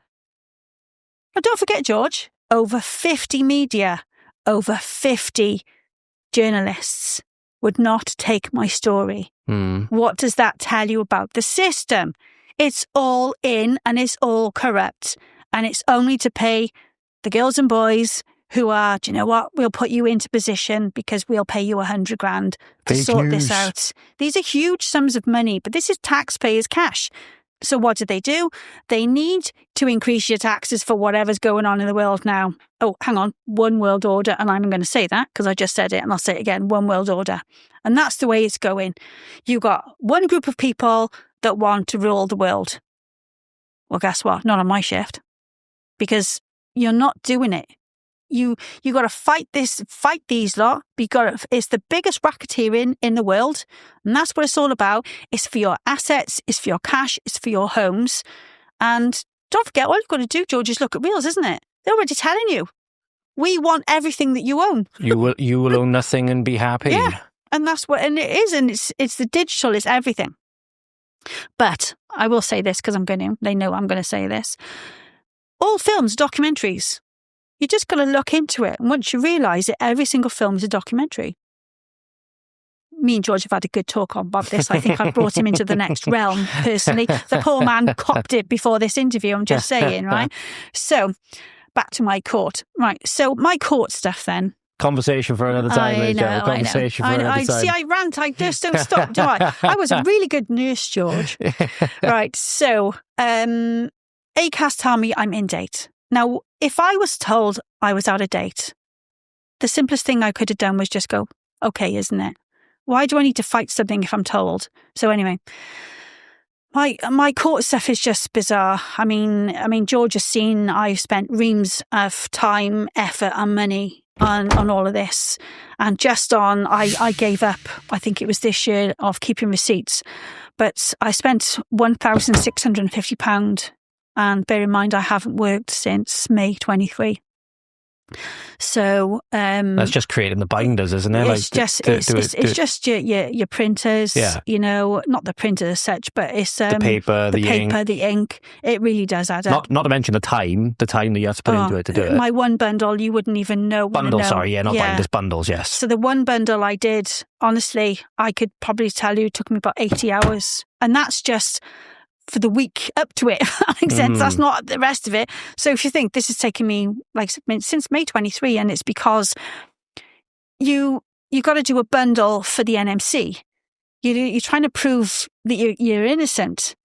Now don't forget, George, over 50 media, over 50 journalists would not take my story. What does that tell you about the system? It's all in and it's all corrupt. And it's only to pay the girls and boys who are, do you know what, we'll put you into position because we'll pay you 100 grand to sort this out. These are huge sums of money, but this is taxpayers' cash. So what do? They need to increase your taxes for whatever's going on in the world now. Oh, hang on, one world order. And I'm going to say that because I just said it and I'll say it again, one world order. And that's the way it's going. You've got one group of people that want to rule the world. Well, guess what? Not on my shift. Because you're not doing it. You got to fight these lot. It's the biggest racketeering in the world, and that's what it's all about. It's for your assets, it's for your cash, it's for your homes. And don't forget, all you've got to do, George, is look at Reels, isn't it? They're already telling you, we want everything that you own. You will own nothing and be happy. Yeah, and that's what, and it is, and it's the digital, it's everything. But I will say this because they know I'm going to say this. All films, documentaries. You just got to look into it. And once you realise that every single film is a documentary. Me and George have had a good talk about this. I think I brought him into the next realm, personally. The poor man copped it before this interview, I'm just saying, right? So, back to my court. Right, so my court stuff then. Conversation for another time. I know. For another time. See, I rant. I just don't stop, do I? I was a really good nurse, George. Right, so ACAS tell me I'm in date. Now, if I was told I was out of date, the simplest thing I could have done was just go, okay, isn't it? Why do I need to fight something if I'm told? So anyway, my court stuff is just bizarre. I mean, George has seen I've spent reams of time, effort and money on all of this. And just on, I gave up, I think it was this year, of keeping receipts. But I spent £1,650. And bear in mind, I haven't worked since May 23. So that's just creating the binders, isn't it? It's just your printers. Yeah. You know, not the printers as such, but it's the paper, the ink. It really does add up. Not to mention the time that you have to put into it to do it. My one bundle, you wouldn't even know. Bundles, binders, bundles. Yes. So the one bundle I did, honestly, I could probably tell you, it took me about 80 hours, and that's just for the week up to it. That makes sense. That's not the rest of it. So if you think this has taken me since May 23, and it's because you got to do a bundle for the NMC. You're trying to prove that you're innocent.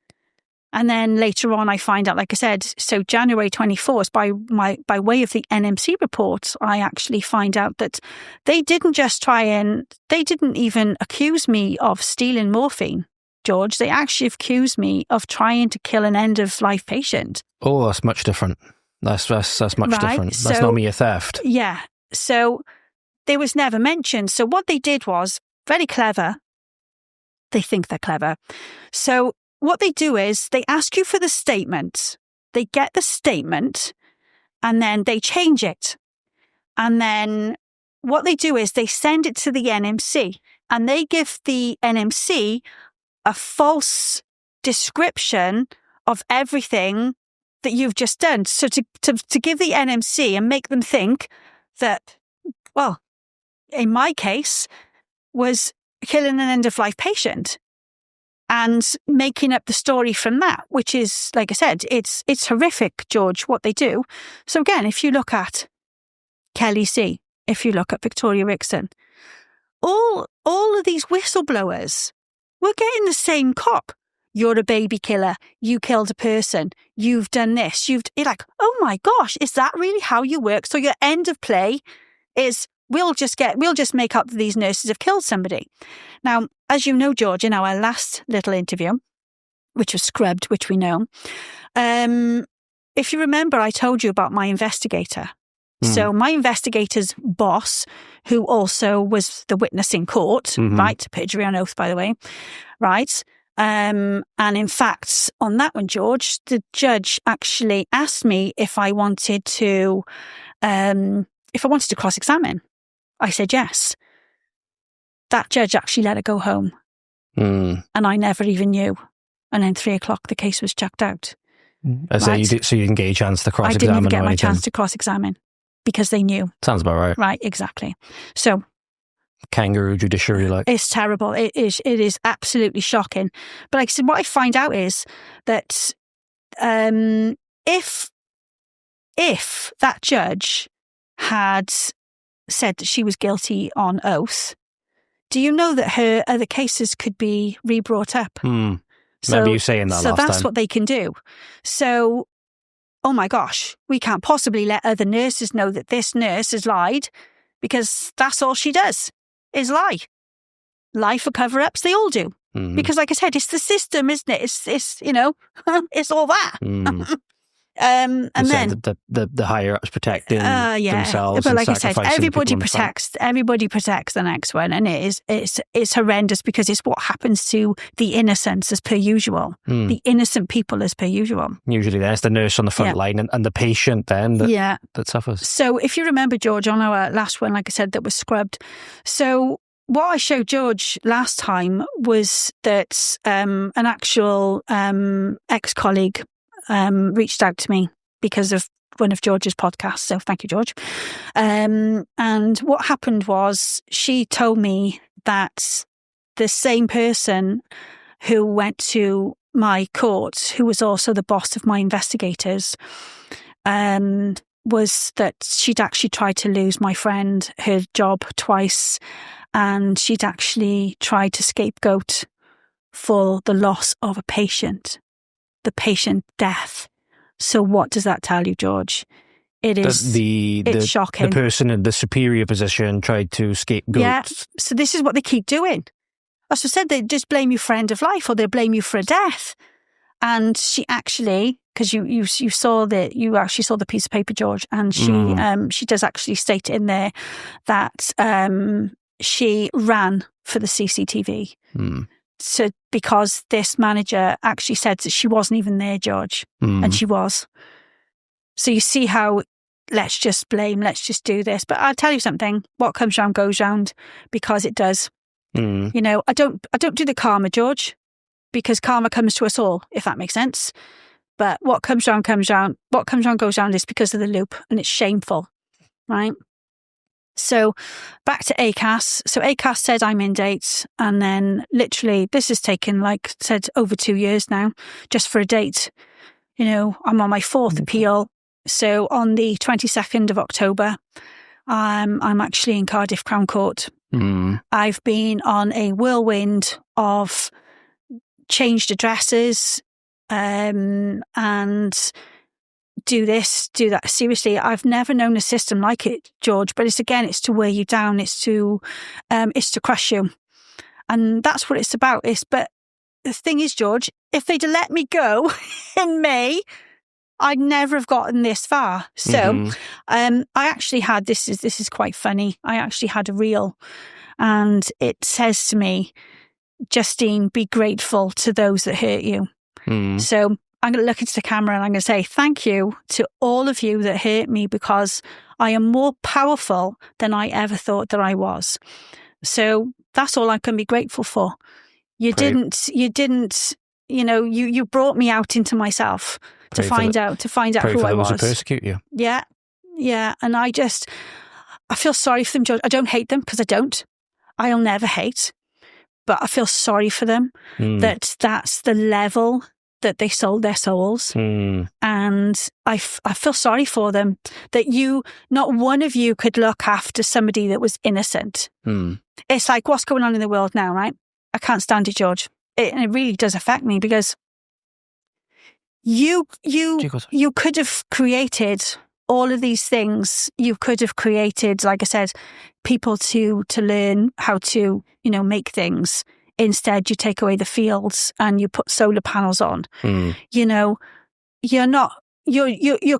And then later on, I find out, like I said, so January 24th, by way of the NMC report, I actually find out that they didn't even accuse me of stealing morphine. George, they actually accused me of trying to kill an end-of-life patient. Oh, that's much different. That's much different. That's not mere theft. Yeah. So they was never mentioned. So what they did was very clever. They think they're clever. So what they do is they ask you for the statement. They get the statement and then they change it. And then what they do is they send it to the NMC and they give the NMC a false description of everything that you've just done. So to give the NMC and make them think that, well, in my case, was killing an end-of-life patient and making up the story from that, which is, like I said, it's horrific, George, what they do. So again, if you look at Kelly C, if you look at Victoria Rickson, all of these whistleblowers were getting the same cop. You're a baby killer. You killed a person. You've done this. You're like, oh my gosh, is that really how you work? So your end of play is we'll just make up that these nurses have killed somebody. Now, as you know, George, in our last little interview, which was scrubbed, which we know, if you remember, I told you about my investigator. So my investigator's boss, who also was the witness in court, right? Perjury on oath, by the way, right? And in fact, on that one, George, the judge actually asked me if I wanted to cross-examine. I said yes. That judge actually let her go home. And I never even knew. And then 3:00, the case was chucked out. So you didn't get a chance to cross-examine? I didn't even get my chance to cross-examine because they knew. Sounds about right. Right, exactly. So Kangaroo judiciary, like. It's terrible. It is absolutely shocking. But like I said, what I find out is that if that judge had said that she was guilty on oath, do you know that her other cases could be re-brought up? Remember you saying that last time. So that's what they can do. So, oh my gosh, we can't possibly let other nurses know that this nurse has lied, because that's all she does, is lie. Lie for cover-ups, they all do. Because like I said, it's the system, isn't it? It's it's all that. And then the higher ups protecting themselves. But like I said, everybody protects the next one, and it's horrendous because it's what happens to the innocents as per usual, the innocent people as per usual. Usually, there's the nurse on the front line and the patient then that suffers. So if you remember, George, on our last one, like I said, that was scrubbed. So what I showed George last time was that an actual ex-colleague reached out to me because of one of George's podcasts. So thank you, George. And what happened was she told me that the same person who went to my court, who was also the boss of my investigators, was that she'd actually tried to lose my friend, her job twice, and she'd actually tried to scapegoat for the loss of a patient. The patient death. So what does that tell you, George? It's shocking. The person in the superior position tried to scapegoat. Yeah. So this is what they keep doing. As I said, they just blame you for end of life, or they blame you for a death. And she actually, because you saw you actually saw the piece of paper, George, and she does actually state in there that she ran for the CCTV. So because this manager actually said that she wasn't even there, George, and she was. So you see how let's just blame, let's just do this. But I'll tell you something: what comes round goes round, because it does. You know, I don't do the karma, George, because karma comes to us all, if that makes sense. But what comes round comes round. What comes round goes round is because of the loop, and it's shameful, right? So back to ACAS. So ACAS said I'm in date, and then literally this has taken, like said, over 2 years now, just for a date. You know, I'm on my 4th appeal. So on the 22nd of October, I'm actually in Cardiff Crown Court. I've been on a whirlwind of changed addresses, and do this, do that. Seriously, I've never known a system like it, George. But it's to wear you down. It's to crush you, and that's what it's about. But the thing is, George, if they'd have let me go in May, I'd never have gotten this far. So, I actually had this is quite funny. I actually had a reel, and it says to me, Justine, be grateful to those that hurt you. So I'm going to look into the camera and I'm going to say thank you to all of you that hurt me, because I am more powerful than I ever thought that I was. So that's all I can be grateful for. You didn't, you brought me out into myself to find out who I was. Who persecute you. Yeah. Yeah. And I feel sorry for them, George. I don't hate them, because I don't. I'll never hate. But I feel sorry for them that's the level that they sold their souls. And I feel sorry for them that not one of you could look after somebody that was innocent. It's like, what's going on in the world now, right? I can't stand it, George. It really does affect me, because you could have created all of these things. You could have created, like I said, people to learn how to, make things. Instead, you take away the fields and you put solar panels on. You're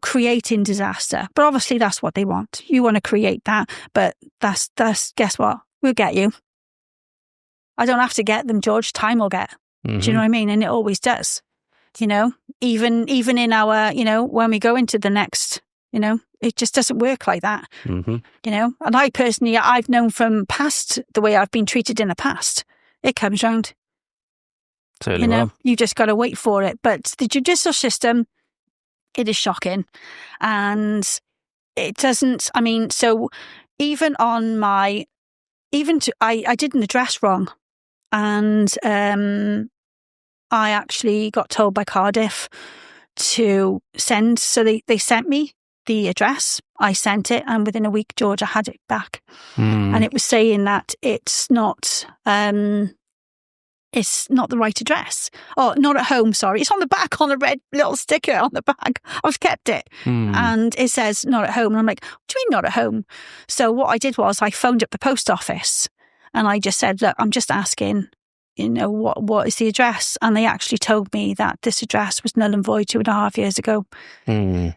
creating disaster. But obviously that's what they want. You want to create that, but that's guess what? We'll get you. I don't have to get them, George. Time will get. Do you know what I mean? And it always does. Even in our, when we go into the next, it just doesn't work like that. And I personally, I've known from past the way I've been treated in the past. It comes round. You just got to wait for it. But the judicial system, it is shocking. And it doesn't, so even on I did an address wrong. And I actually got told by Cardiff to send, so they sent me the address. I sent it, and within a week, George, I had it back. And it was saying that it's not the right address. Oh, not at home, sorry. It's on the back, on a red little sticker on the back. I've kept it. And it says not at home. And I'm like, what do you mean not at home? So what I did was I phoned up the post office and I just said, look, I'm just asking, what is the address? And they actually told me that this address was null and void 2.5 years ago.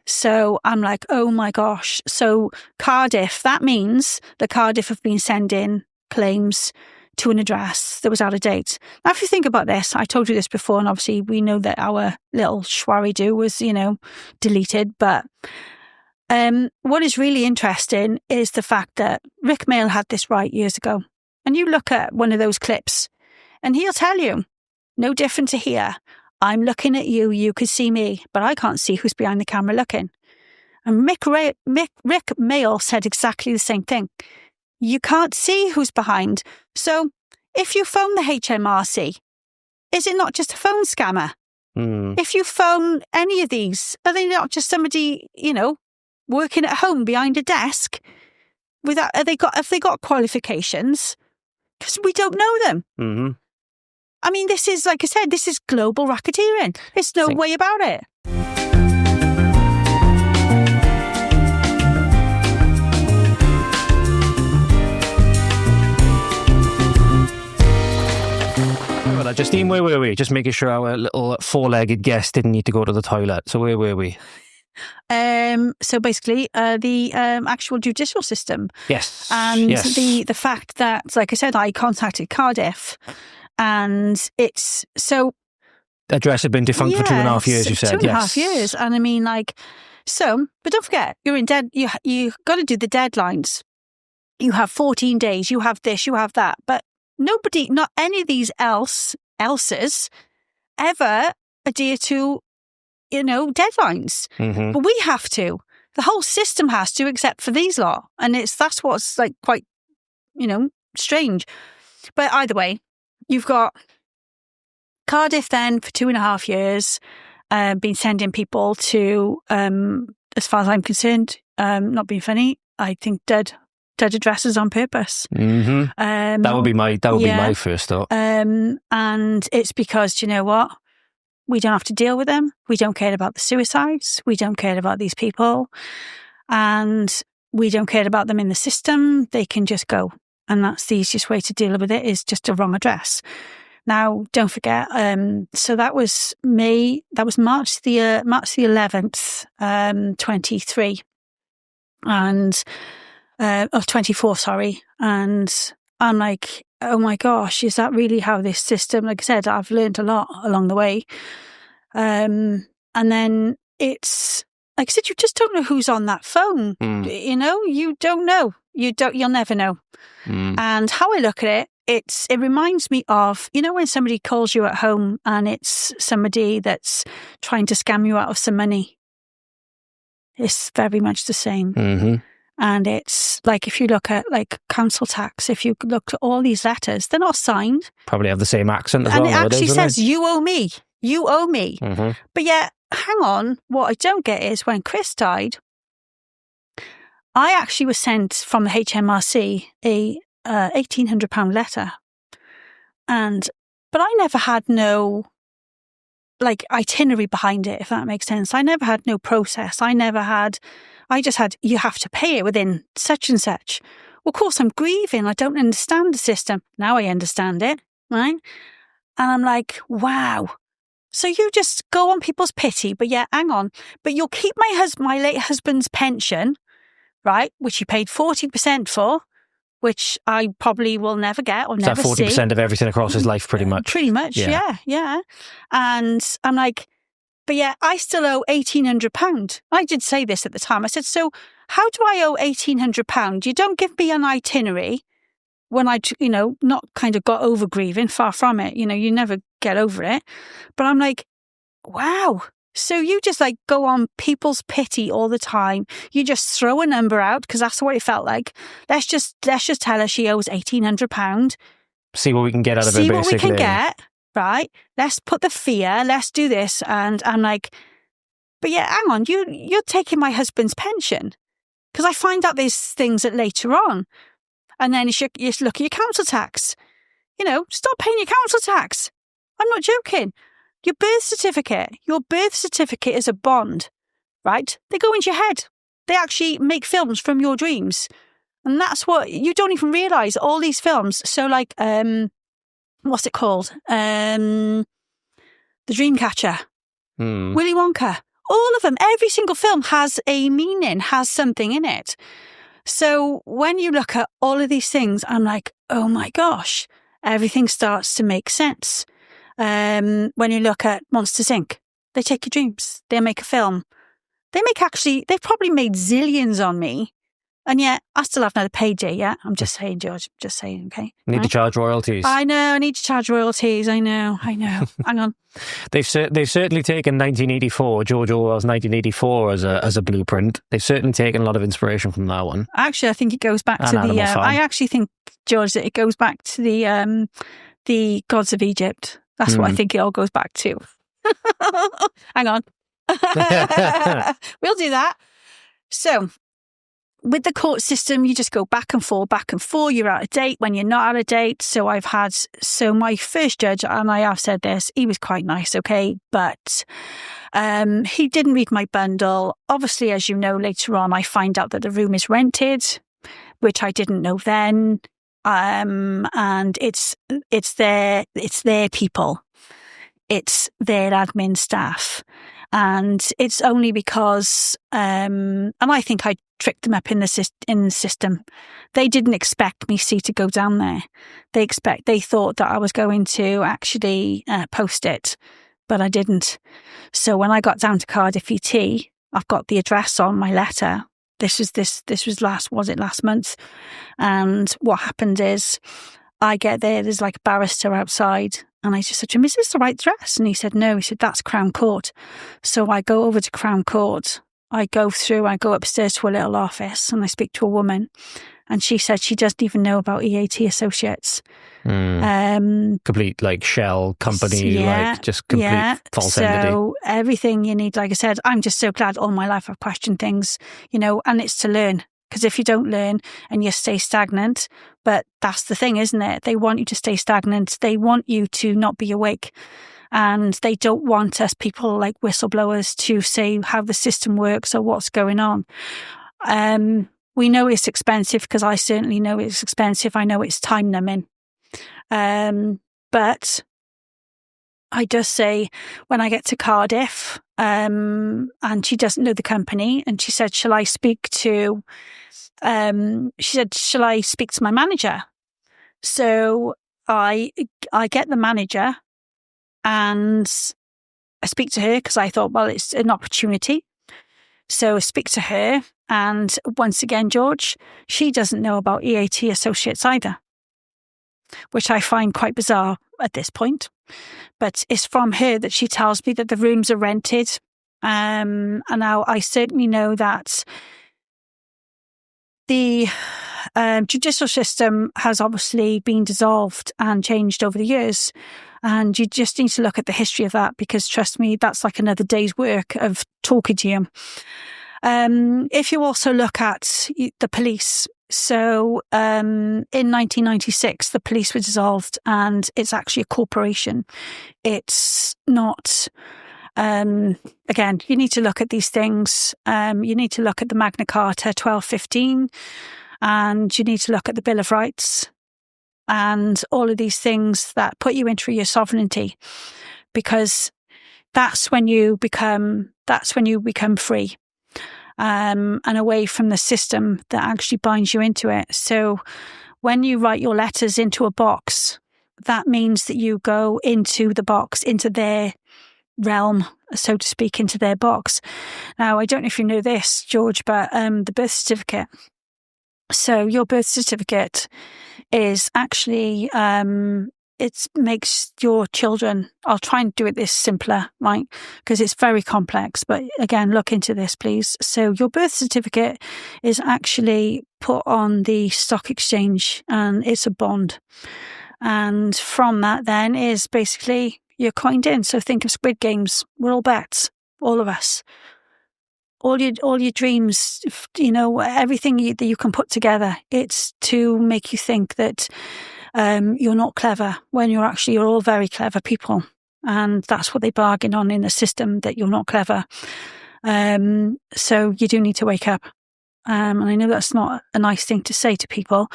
So I'm like, oh my gosh. So Cardiff, that means that Cardiff have been sending claims to an address that was out of date. Now, if you think about this, I told you this before, and obviously we know that our little schwarry-do was, deleted. But what is really interesting is the fact that Rick Mail had this right years ago. And you look at one of those clips, and he'll tell you, no different to here. I'm looking at you, you can see me, but I can't see who's behind the camera looking. And Rick Mail said exactly the same thing. You can't see who's behind. So if you phone the HMRC, is it not just a phone scammer? If you phone any of these, are they not just somebody, working at home behind a desk? Have they got qualifications? Because we don't know them. This is, like I said, this is global racketeering. There's no way about it. Justine, where were we? Just making sure our little four-legged guest didn't need to go to the toilet. So where were we? So basically, the actual judicial system. Yes. And the fact that, like I said, I contacted Cardiff, and it's so. Address had been defunct for 2.5 years, you said. 2.5 years. And but don't forget, you're in dead. You got to do the deadlines. You have 14 days. You have this. You have that. But nobody, not any of these else's ever adhere to, deadlines. But we have to. The whole system has to, except for these lot. And that's what's like quite, strange. But either way, you've got Cardiff then for 2.5 years, been sending people to, as far as I'm concerned, not being funny, I think dead addresses on purpose. That would be my first thought. And it's because, do you know what? We don't have to deal with them. We don't care about the suicides. We don't care about these people. And we don't care about them in the system. They can just go. And that's the easiest way to deal with it, is just a wrong address. Now, don't forget, so that was March the 11th, 23. And, 24, sorry. And I'm like, oh my gosh, is that really how this system, like I said, I've learned a lot along the way. And then it's, like I said, you just don't know who's on that phone. You know, you don't know. You'll never know. And how I look at it, it reminds me of, you know, when somebody calls you at home and it's somebody that's trying to scam you out of some money. It's very much the same. Mm-hmm. And it's like, if you look at like council tax, if you look at all these letters, they're not signed. Probably have the same accent as well. And it actually says, they? you owe me. You owe me. Mm-hmm. But yet, hang on, what I don't get is when Chris died, I actually was sent from the HMRC a £1,800 letter. But I never had no like itinerary behind it, if that makes sense. I never had no process. I just had, you have to pay it within such and such. Well, of course, I'm grieving. I don't understand the system. Now I understand it, right? And I'm like, wow. So you just go on people's pity, but yeah, hang on. But you'll keep my late husband's pension, right? Which he paid 40% for, which I probably will never get or never see. 40% of everything across his life, pretty much. Pretty much, yeah. And I'm like, but yeah, I still owe £1,800. I did say this at the time. I said, so how do I owe £1,800? You don't give me an itinerary when I, you know, not kind of got over grieving, far from it. You know, you never get over it. But I'm like, wow. So you just like go on people's pity all the time. You just throw a number out because that's what it felt like. Let's just tell her she owes £1,800. See what we can get out of her, basically. See what we can get, right? Let's put the fear. Let's do this. And I'm like, but yeah, hang on. You're taking my husband's pension because I find out these things that later on. And then you look at your council tax. You know, stop paying your council tax. I'm not joking. Your birth certificate is a bond, right? They go into your head. They actually make films from your dreams. And that's what you don't even realise, all these films. So like, what's it called? The Dreamcatcher, Willy Wonka, all of them, every single film has a meaning, has something in it. So when you look at all of these things, I'm like, oh my gosh, everything starts to make sense. When you look at Monsters, Inc., they take your dreams. They make a film. They've probably made zillions on me. And yet, I still haven't had a payday yet. I'm just saying, George. Just saying, okay? Need to charge royalties. I know, I need to charge royalties. I know. Hang on. They've certainly taken 1984, George Orwell's 1984 as a blueprint. They've certainly taken a lot of inspiration from that one. Actually, I think it goes back to the... I actually think, George, that it goes back to the gods of Egypt. That's what I think it all goes back to. Hang on. We'll do that. So, with the court system, you just go back and forth. You're out of date when you're not out of date. So my first judge, and I have said this, he was quite nice, okay? But he didn't read my bundle. Obviously, as you know, later on, I find out that the room is rented, which I didn't know then. And it's their people. It's their admin staff. And it's only because, and I think I tricked them up in the system. They didn't expect me, to go down there. They thought that I was going to actually post it, but I didn't. So when I got down to Cardiff ET, I've got the address on my letter. This was last month? And what happened is I get there's like a barrister outside. And I just said to him, is this the right address? And he said, no. He said, that's Crown Court. So I go over to Crown Court. I go upstairs to a little office and I speak to a woman. And she said she doesn't even know about EAT Associates. Complete like shell company, like just complete false entity. So everything you need, like I said, I'm just so glad all my life I've questioned things, you know, and it's to learn. Because if you don't learn and you stay stagnant, but that's the thing, isn't it? They want you to stay stagnant. They want you to not be awake. And they don't want us people like whistleblowers to say how the system works or what's going on. We know it's expensive because I certainly know it's expensive. I know it's time numbing. But I just say when I get to Cardiff, and she doesn't know the company, and she said, shall I speak to my manager? So I get the manager and I speak to her because I thought, well, it's an opportunity. So I speak to her, and once again, George, she doesn't know about EAT associates either, which I find quite bizarre at this point. But it's from her that she tells me that the rooms are rented. And now I certainly know that the judicial system has obviously been dissolved and changed over the years. And you just need to look at the history of that, because trust me, that's like another day's work of talking to you. If you also look at the police, so in 1996, the police were dissolved and it's actually a corporation. It's not... again, you need to look at these things. You need to look at the Magna Carta 1215, and you need to look at the Bill of Rights and all of these things that put you into your sovereignty, because that's when you become free, and away from the system that actually binds you into it. So when you write your letters into a box, that means that you go into the box, into their realm, so to speak, into their box. Now, I don't know if you know this, George, but the birth certificate. So your birth certificate is actually, it makes your children, I'll try and do it this simpler, right? Because it's very complex, but again, look into this, please. So your birth certificate is actually put on the stock exchange, and it's a bond. And from that then is basically you're coined in. So think of Squid Games. We're all bets, all of us. All your dreams, everything that you can put together, it's to make you think that you're not clever, when you're all very clever people. And that's what they bargain on in the system, that you're not clever. So you do need to wake up. And I know that's not a nice thing to say to people,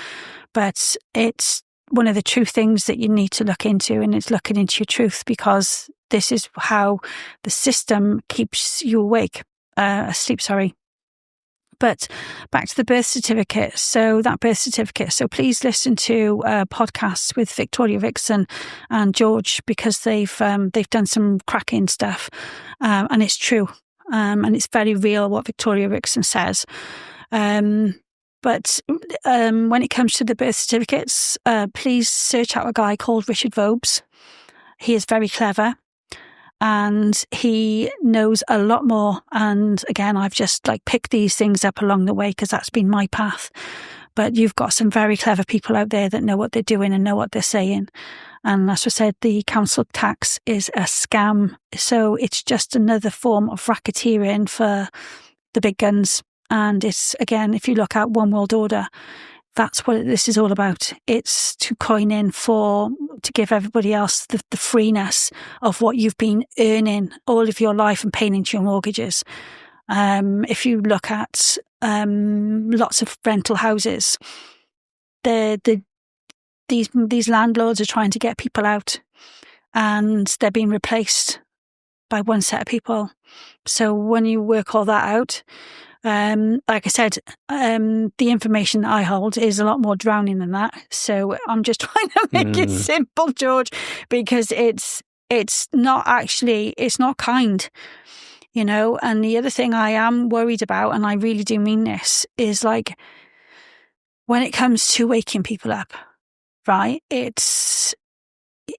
but it's one of the true things that you need to look into, and it's looking into your truth, because this is how the system keeps you asleep. But back to the birth certificate. So that birth certificate. So please listen to podcasts with Victoria Vixen and George, because they've done some cracking stuff, and it's true, and it's very real what Victoria Vixen says. But when it comes to the birth certificates, please search out a guy called Richard Vobes. He is very clever, and he knows a lot more. And again, I've just picked these things up along the way, because that's been my path. But you've got some very clever people out there that know what they're doing and know what they're saying. And as I said, the council tax is a scam. So it's just another form of racketeering for the big guns. And it's, again, if you look at One World Order, that's what this is all about. It's to coin in to give everybody else the freeness of what you've been earning all of your life and paying into your mortgages. If you look at lots of rental houses, these landlords are trying to get people out, and they're being replaced by one set of people. So when you work all that out, like I said, the information that I hold is a lot more drowning than that. So I'm just trying to make it simple, George, because it's not kind, And the other thing I am worried about, and I really do mean this, is when it comes to waking people up, right?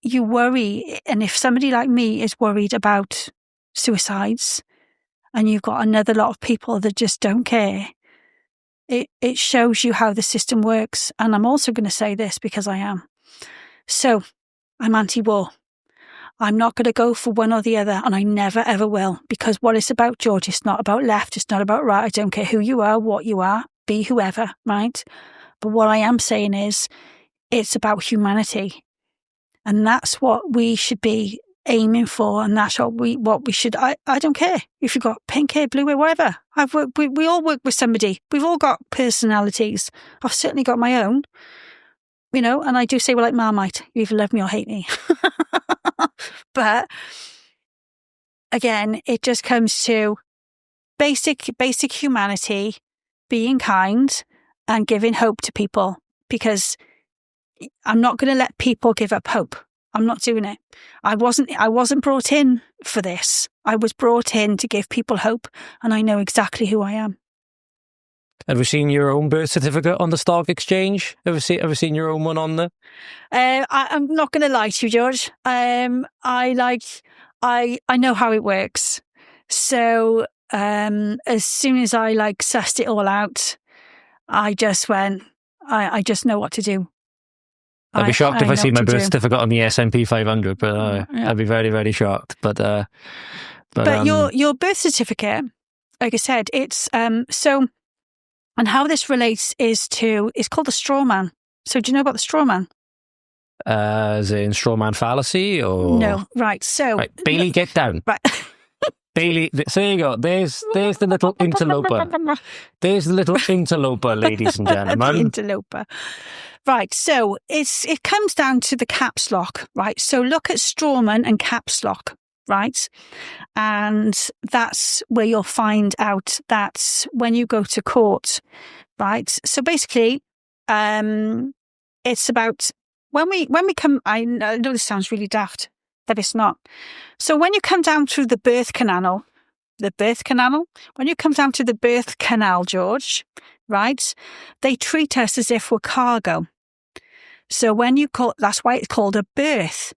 You worry, and if somebody like me is worried about suicides, and you've got another lot of people that just don't care, it shows you how the system works. And I'm also going to say this, because I am. So I'm anti-war. I'm not going to go for one or the other, and I never, ever will. Because what it's about, George, it's not about left, it's not about right. I don't care who you are, what you are, be whoever, right? But what I am saying is, it's about humanity. And that's what we should be aiming for, and that's what we should. I don't care if you've got pink hair, blue hair, whatever. We all work with somebody. We've all got personalities. I've certainly got my own, and I do say we're like Marmite. You either love me or hate me. But again, it just comes to basic humanity, being kind and giving hope to people, because I'm not going to let people give up hope. I'm not doing it. I wasn't brought in for this. I was brought in to give people hope, and I know exactly who I am. Have you seen your own birth certificate on the stock exchange? Ever seen your own one on there? I'm not going to lie to you, George. I know how it works. So as soon as I sussed it all out, I just went. I just know what to do. I'd be shocked if I see my birth certificate on the S&P 500, but I'd be very, very shocked. But your birth certificate, like I said, it's so. And how this relates is called the Strawman. So do you know about the Strawman? As in Strawman fallacy, or no? Right. So Bailey, get down. Right. Bailey, so there you go. There's the little interloper. There's the little interloper, ladies and gentlemen. The interloper. Right. So it comes down to the caps lock. Right. So look at Strawman and caps lock. Right. And that's where you'll find out that when you go to court. Right. So basically, it's about when we come. I know this sounds really daft, but it's not. So when you come down through the birth canal, when you come down to the birth canal, George, right, they treat us as if we're cargo. So when you that's why it's called a birth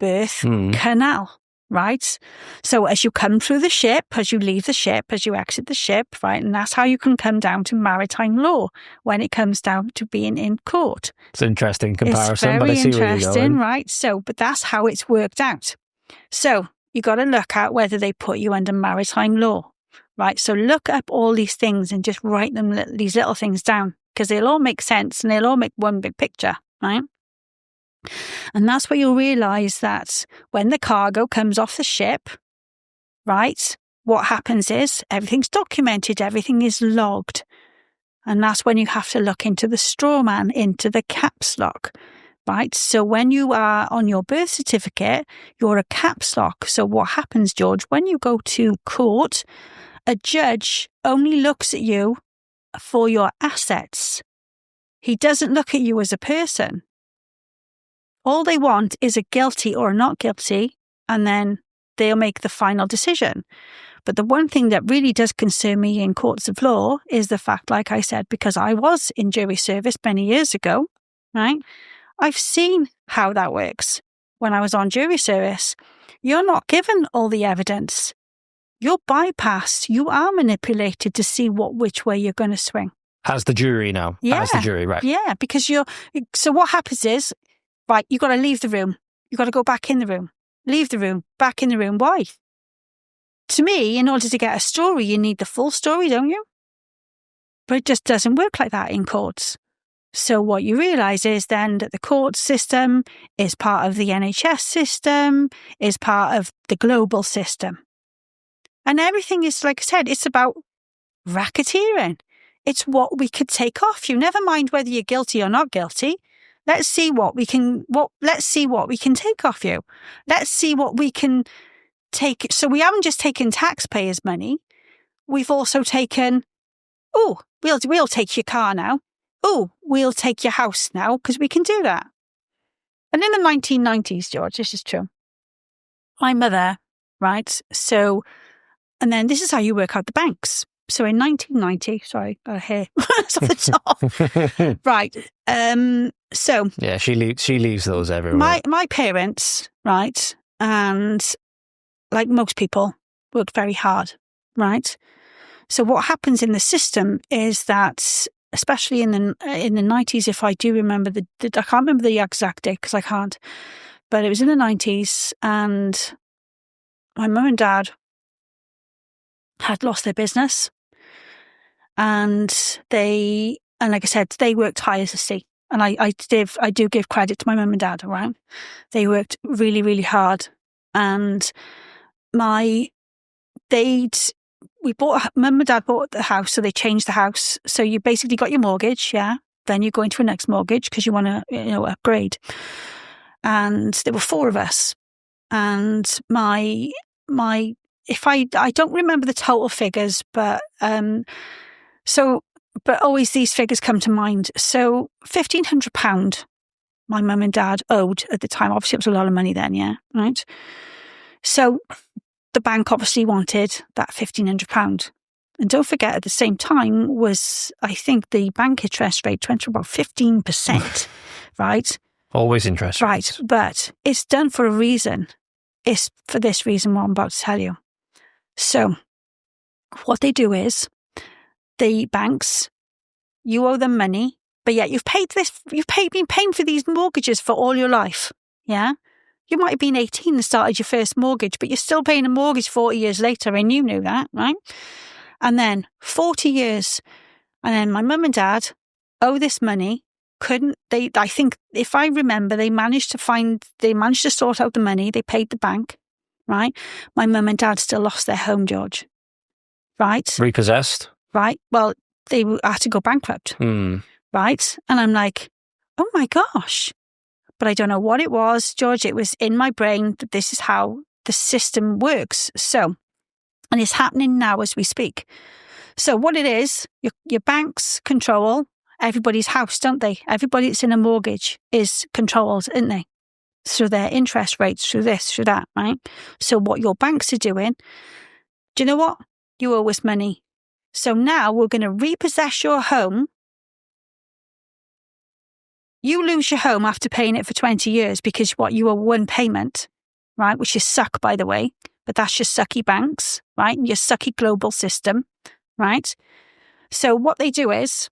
canal, right? So as you come through the ship, as you leave the ship, as you exit the ship, right, and that's how you can come down to maritime law when it comes down to being in court. It's an interesting comparison, it's very but I see where you're going. Right? So, but that's how it's worked out. So you got to look at whether they put you under maritime law, right? So look up all these things and just write these little things down, because they'll all make sense and they'll all make one big picture, right? And that's where you'll realise that when the cargo comes off the ship, right, what happens is everything's documented, everything is logged. And that's when you have to look into the Strawman, into the caps lock, right? So when you are on your birth certificate, you're a caps lock. So what happens, George, when you go to court, a judge only looks at you for your assets. He doesn't look at you as a person. All they want is a guilty or not guilty, and then they'll make the final decision. But the one thing that really does concern me in courts of law is the fact, like I said, because I was in jury service many years ago, right? I've seen how that works. When I was on jury service, you're not given all the evidence. You're bypassed. You are manipulated to see which way you're going to swing. As the jury now. Yeah. As the jury, right. Yeah, because so what happens is, right, you've got to leave the room. You've got to go back in the room. Leave the room, back in the room. Why? To me, in order to get a story, you need the full story, don't you? But it just doesn't work like that in courts. So what you realise is then that the court system is part of the NHS system, is part of the global system. And everything is, like I said, it's about racketeering. It's what we could take off you. Never mind whether you're guilty or not guilty. Let's see what we can take off you. Let's see what we can take. So we haven't just taken taxpayers' money. We've also taken, we'll take your car now. We'll take your house now, because we can do that. And in the 1990s, George, this is true. My mother, right? So, and then this is how you work out the banks. So in 1990, sorry, hair it's off the top. Right. So yeah, she leaves those everywhere. My parents, right, and like most people, worked very hard, right? So what happens in the system is that, especially in the 90s, if I do remember I can't remember the exact date because I can't, but it was in the 90s, and my mum and dad had lost their business. And like I said, they worked high as a sea. And I do give credit to my mum and dad, right? They worked really, really hard. And mum and dad bought the house, so they changed the house. So you basically got your mortgage, yeah. Then you go into a next mortgage because you want to, upgrade. And there were 4 of us. And if I don't remember the total figures, but but always these figures come to mind. So £1,500 my mum and dad owed at the time. Obviously, it was a lot of money then, yeah, right? So the bank obviously wanted that £1,500. And don't forget, at the same time was, I think, the bank interest rate went to about 15%, right? Always interest rates. Right, but it's done for a reason. It's for this reason what I'm about to tell you. So what they do is, the banks, you owe them money, but yet you've been paying for these mortgages for all your life, yeah? You might have been 18 and started your first mortgage, but you're still paying a mortgage 40 years later, and you knew that, right? And then 40 years, and then my mum and dad owe this money. I think, if I remember, they managed to sort out the money. They paid the bank, right? My mum and dad still lost their home, George, right? Repossessed? Right. Well, they had to go bankrupt, right? And I'm like, oh my gosh. But I don't know what it was, George. It was in my brain that this is how the system works. So, and it's happening now as we speak. So what it is, your banks control everybody's house, don't they? Everybody that's in a mortgage is controlled, isn't they? Through their interest rates, through this, through that, right? So what your banks are doing, do you know what? You owe us money. So now we're going to repossess your home. You lose your home after paying it for 20 years because you owe one payment, right? Which is suck, by the way. But that's your sucky banks, right? Your sucky global system, right? So what they do is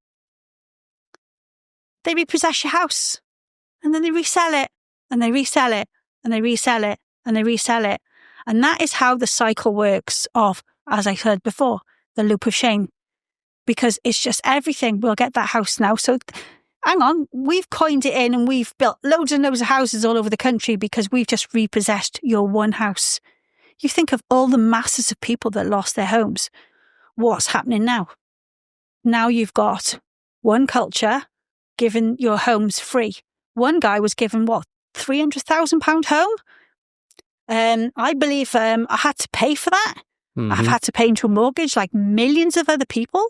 they repossess your house and then they resell it and they resell it and they resell it and they resell it. And that is how the cycle works of, as I said before, the loop of shame. Because it's just everything. We'll get that house now. So hang on, we've coined it in and we've built loads and loads of houses all over the country because we've just repossessed your one house. You think of all the masses of people that lost their homes. What's happening now? Now you've got one culture giving your homes free. One guy was given, £300,000 home? I believe I had to pay for that. Mm-hmm. I've had to pay into a mortgage like millions of other people.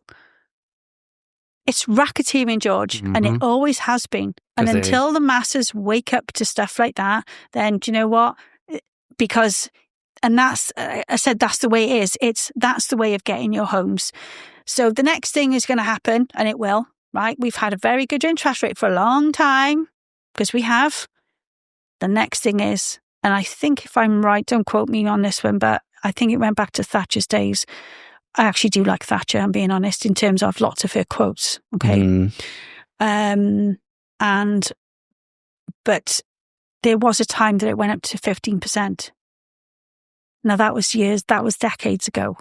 It's racketeering, George, and it always has been. And until the masses wake up to stuff like that, then do you know what? Because... And that's, I said, that's the way it is. That's the way of getting your homes. So the next thing is going to happen, and it will, right? We've had a very good interest rate for a long time, because we have. The next thing is, and I think if I'm right, don't quote me on this one, but I think it went back to Thatcher's days. I actually do like Thatcher, I'm being honest, in terms of lots of her quotes, okay? But there was a time that it went up to 15%. Now, that was decades ago.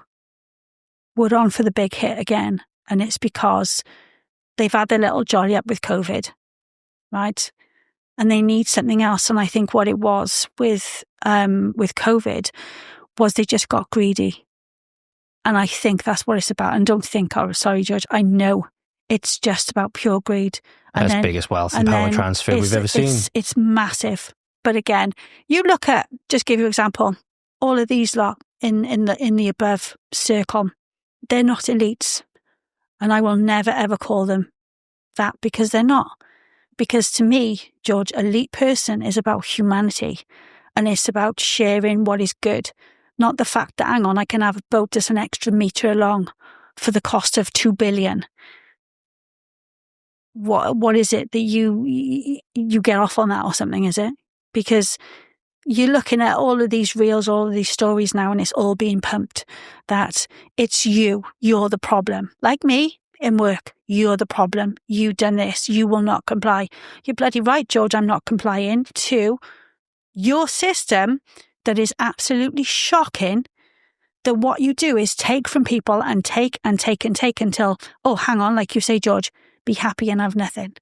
We're on for the big hit again. And it's because they've had their little jolly up with COVID, right? And they need something else. And I think what it was with COVID was they just got greedy. And I think that's what it's about. And don't think, oh, sorry, George, I know it's just about pure greed. And that's biggest wealth and power transfer we've ever seen. It's massive. But again, you look at, just give you an example, all of these lot in the above circle, they're not elites. And I will never, ever call them that because they're not. Because to me, George, elite person is about humanity and it's about sharing what is good. Not the fact that, hang on, I can have a boat that's an extra metre long for the cost of 2 billion. What is it that you get off on that or something, is it? Because you're looking at all of these reels, all of these stories now, and it's all being pumped that it's you're the problem. Like me in work, you're the problem. You've done this. You will not comply. You're bloody right, George, I'm not complying to your system that is absolutely shocking, that what you do is take from people and take and take and take until, oh, hang on, like you say, George, be happy and have nothing.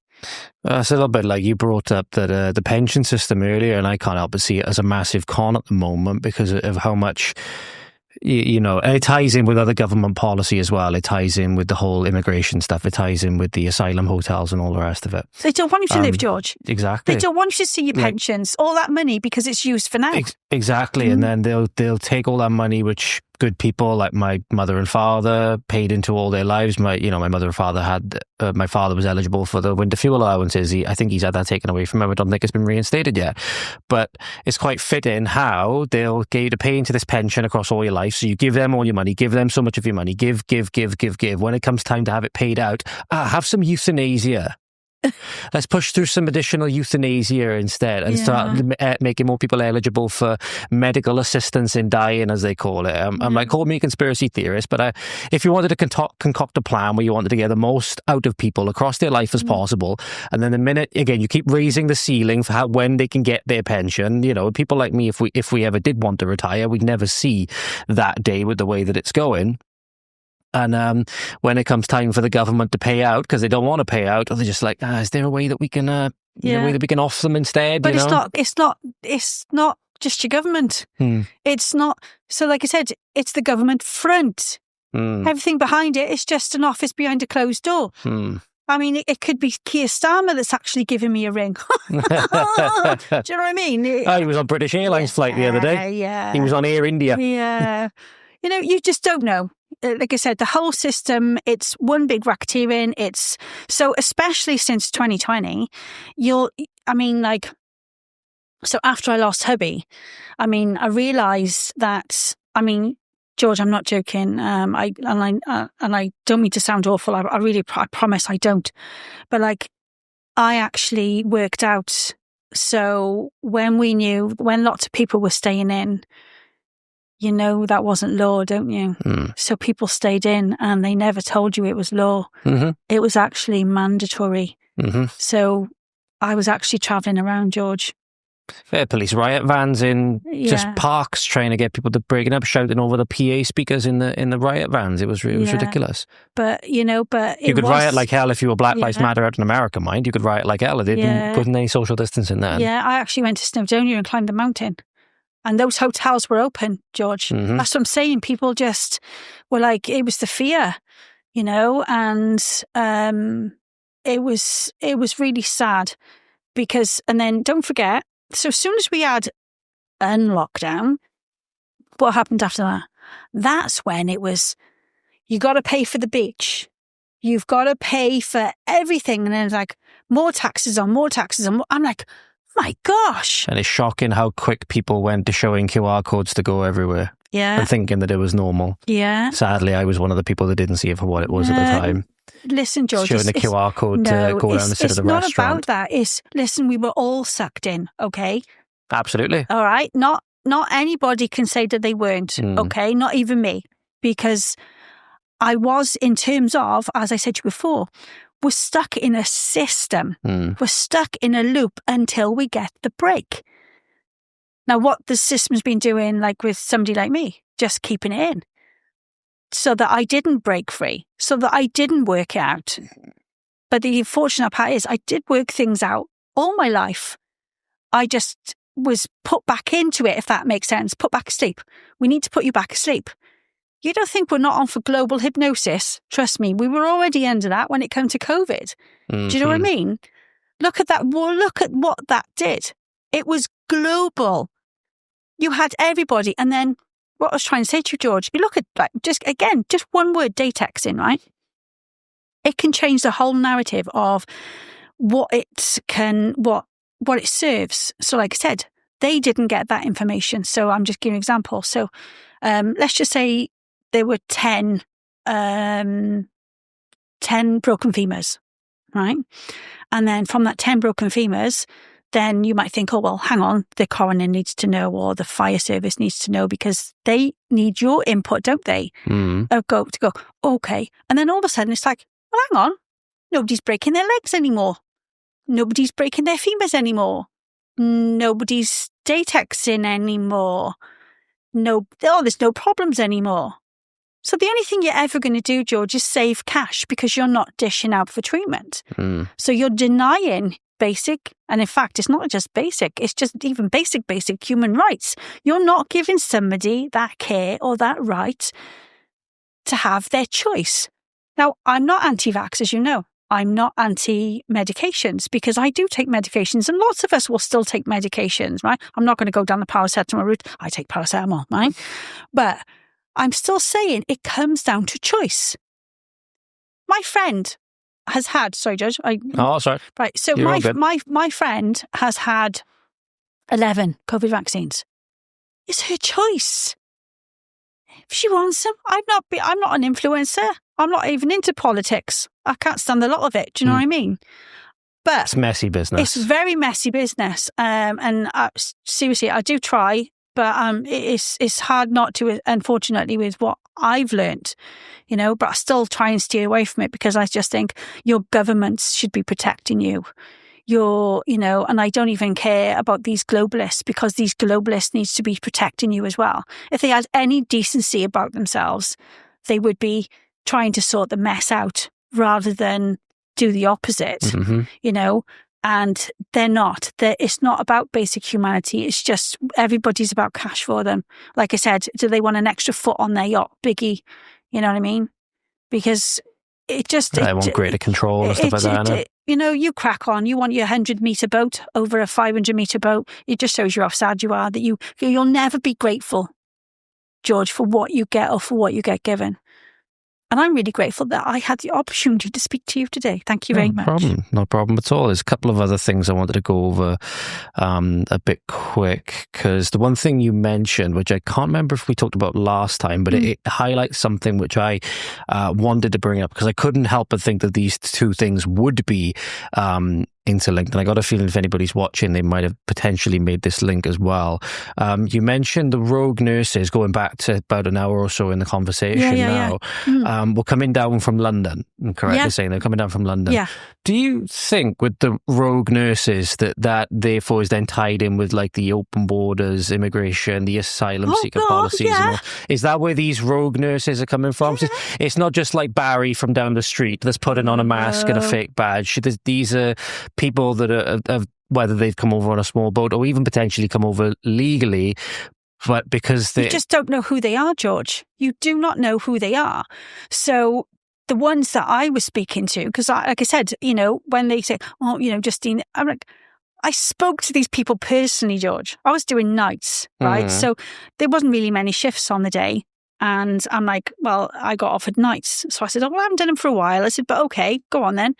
It's a little bit like you brought up that the pension system earlier, and I can't help but see it as a massive con at the moment because of how much, you know, it ties in with other government policy as well. It ties in with the whole immigration stuff. It ties in with the asylum hotels and all the rest of it. They don't want you to live, George. Exactly. They don't want you to see your pensions, all that money, because it's used for now. Exactly. And then they'll take all that money, which good people like my mother and father paid into all their lives. My mother and father had, my father was eligible for the winter fuel allowances. I think he's had that taken away from him. I don't think it's been reinstated yet. But it's quite fitting how they'll get you to pay into this pension across all your life. So you give them all your money, give them so much of your money, give. When it comes time to have it paid out, have some euthanasia. Let's push through some additional euthanasia instead and start making more people eligible for medical assistance in dying, as they call it. I'm like, call me a conspiracy theorist, but if you wanted to concoct a plan where you wanted to get the most out of people across their life as possible, and then the minute, again, you keep raising the ceiling for when they can get their pension, people like me, if we ever did want to retire, we'd never see that day with the way that it's going. And when it comes time for the government to pay out, because they don't want to pay out, or they're just like, is there a way that we can, way that we can off them instead? But it's not just your government. It's not. So, like I said, it's the government front. Everything behind it is just an office behind a closed door. I mean, it could be Keir Starmer that's actually giving me a ring. Do you know what I mean? He was on British Airlines flight the other day. Yeah. He was on Air India. Yeah. You just don't know. Like I said, the whole system, it's one big racketeering. It's so, especially since 2020, so after I lost hubby, I realised that, George, I'm not joking. I don't mean to sound awful. I promise I don't. But I actually worked out. So when lots of people were staying in, that wasn't law, don't you? So people stayed in and they never told you it was law. It was actually mandatory. So I was actually travelling around, George. Police riot vans in just parks trying to get people to break it up, shouting over the PA speakers in the riot vans. It was ridiculous. But you could riot like hell if you were Black Lives Matter out in America, mind. You could riot like hell. They didn't put any social distancing there. Yeah, I actually went to Snowdonia and climbed the mountain. And those hotels were open, George. That's what I'm saying. People just were like, it was the fear, and it was really sad because, and then don't forget, so as soon as we had unlockdown, what happened after that? That's when it was, you got to pay for the beach. You've got to pay for everything. And then it's like, more taxes on. I'm like, my gosh. And it's shocking how quick people went to showing QR codes to go everywhere. Yeah. And thinking that it was normal. Yeah. Sadly, I was one of the people that didn't see it for what it was at the time. Listen, George. Showing the QR code to go down and sit at the restaurant. It's not about that. Listen, we were all sucked in, okay? Absolutely. All right? Not anybody can say that they weren't, okay? Not even me. Because I was, in terms of, as I said to you before, we're stuck in a system. We're stuck in a loop until we get the break. Now, what the system's been doing, like with somebody like me, just keeping it in so that I didn't break free, so that I didn't work it out. But the unfortunate part is I did work things out all my life. I just was put back into it, if that makes sense. Put back asleep. We need to put you back asleep. You don't think we're not on for global hypnosis? Trust me, we were already under that when it came to COVID. Do you know what I mean? Look at that. Well, look at what that did. It was global. You had everybody. And then what I was trying to say to you, George, you look at, just one word, Datixing, right? It can change the whole narrative of what it serves. So like I said, they didn't get that information. So I'm just giving an example. So let's just say there were 10 broken femurs, right? And then from that 10 broken femurs, then you might think, oh, well, hang on, the coroner needs to know or the fire service needs to know because they need your input, don't they? Go, okay. And then all of a sudden it's like, well, hang on, nobody's breaking their legs anymore. Nobody's breaking their femurs anymore. Nobody's Datixing anymore. There's no problems anymore. So the only thing you're ever going to do, George, is save cash because you're not dishing out for treatment. So you're denying basic, and in fact, it's not just basic, it's just even basic human rights. You're not giving somebody that care or that right to have their choice. Now, I'm not anti-vax, as you know. I'm not anti-medications because I do take medications and lots of us will still take medications, right? I'm not going to go down the paracetamol route. I take paracetamol, right? But I'm still saying it comes down to choice. My friend has had, sorry, Judge. Sorry. Right. So my friend has had 11 COVID vaccines. It's her choice. If she wants them, I'm not an influencer. I'm not even into politics. I can't stand the lot of it. Do you know what I mean? But it's messy business. It's very messy business. And seriously, I do try, but it's hard not to, unfortunately, with what I've learnt, but I still try and steer away from it because I just think your governments should be protecting you. And I don't even care about these globalists because these globalists needs to be protecting you as well. If they had any decency about themselves, they would be trying to sort the mess out rather than do the opposite, and they're not. It's not about basic humanity. It's just everybody's about cash for them. Like I said, do they want an extra foot on their yacht? Biggie, you know what I mean? Because it just... They want greater control and stuff like that. You crack on. You want your 100-metre boat over a 500-metre boat. It just shows you how sad you are, that you'll never be grateful, George, for what you get or for what you get given. And I'm really grateful that I had the opportunity to speak to you today. Thank you very much. No problem at all. There's a couple of other things I wanted to go over a bit quick, because the one thing you mentioned, which I can't remember if we talked about last time, but it highlights something which I wanted to bring up, because I couldn't help but think that these two things would be interlinked, and I got a feeling if anybody's watching, they might have potentially made this link as well. You mentioned the rogue nurses, going back to about an hour or so in the conversation now. Were coming down from London. I'm correct in saying they're coming down from London. Yeah. Do you think with the rogue nurses that therefore is then tied in with like the open borders, immigration, the asylum seeker policies? Yeah. And all? Is that where these rogue nurses are coming from? Yeah. It's not just like Barry from down the street that's putting on a mask and a fake badge. These are people that are whether they've come over on a small boat or even potentially come over legally, but because you just don't know who they are, George. You do not know who they are. So the ones that I was speaking to, because like I said, when they say, Justean, I'm like, I spoke to these people personally, George. I was doing nights, right? So there wasn't really many shifts on the day. And I'm like, well, I got offered nights. So I said, I haven't done them for a while. I said, but okay, go on then.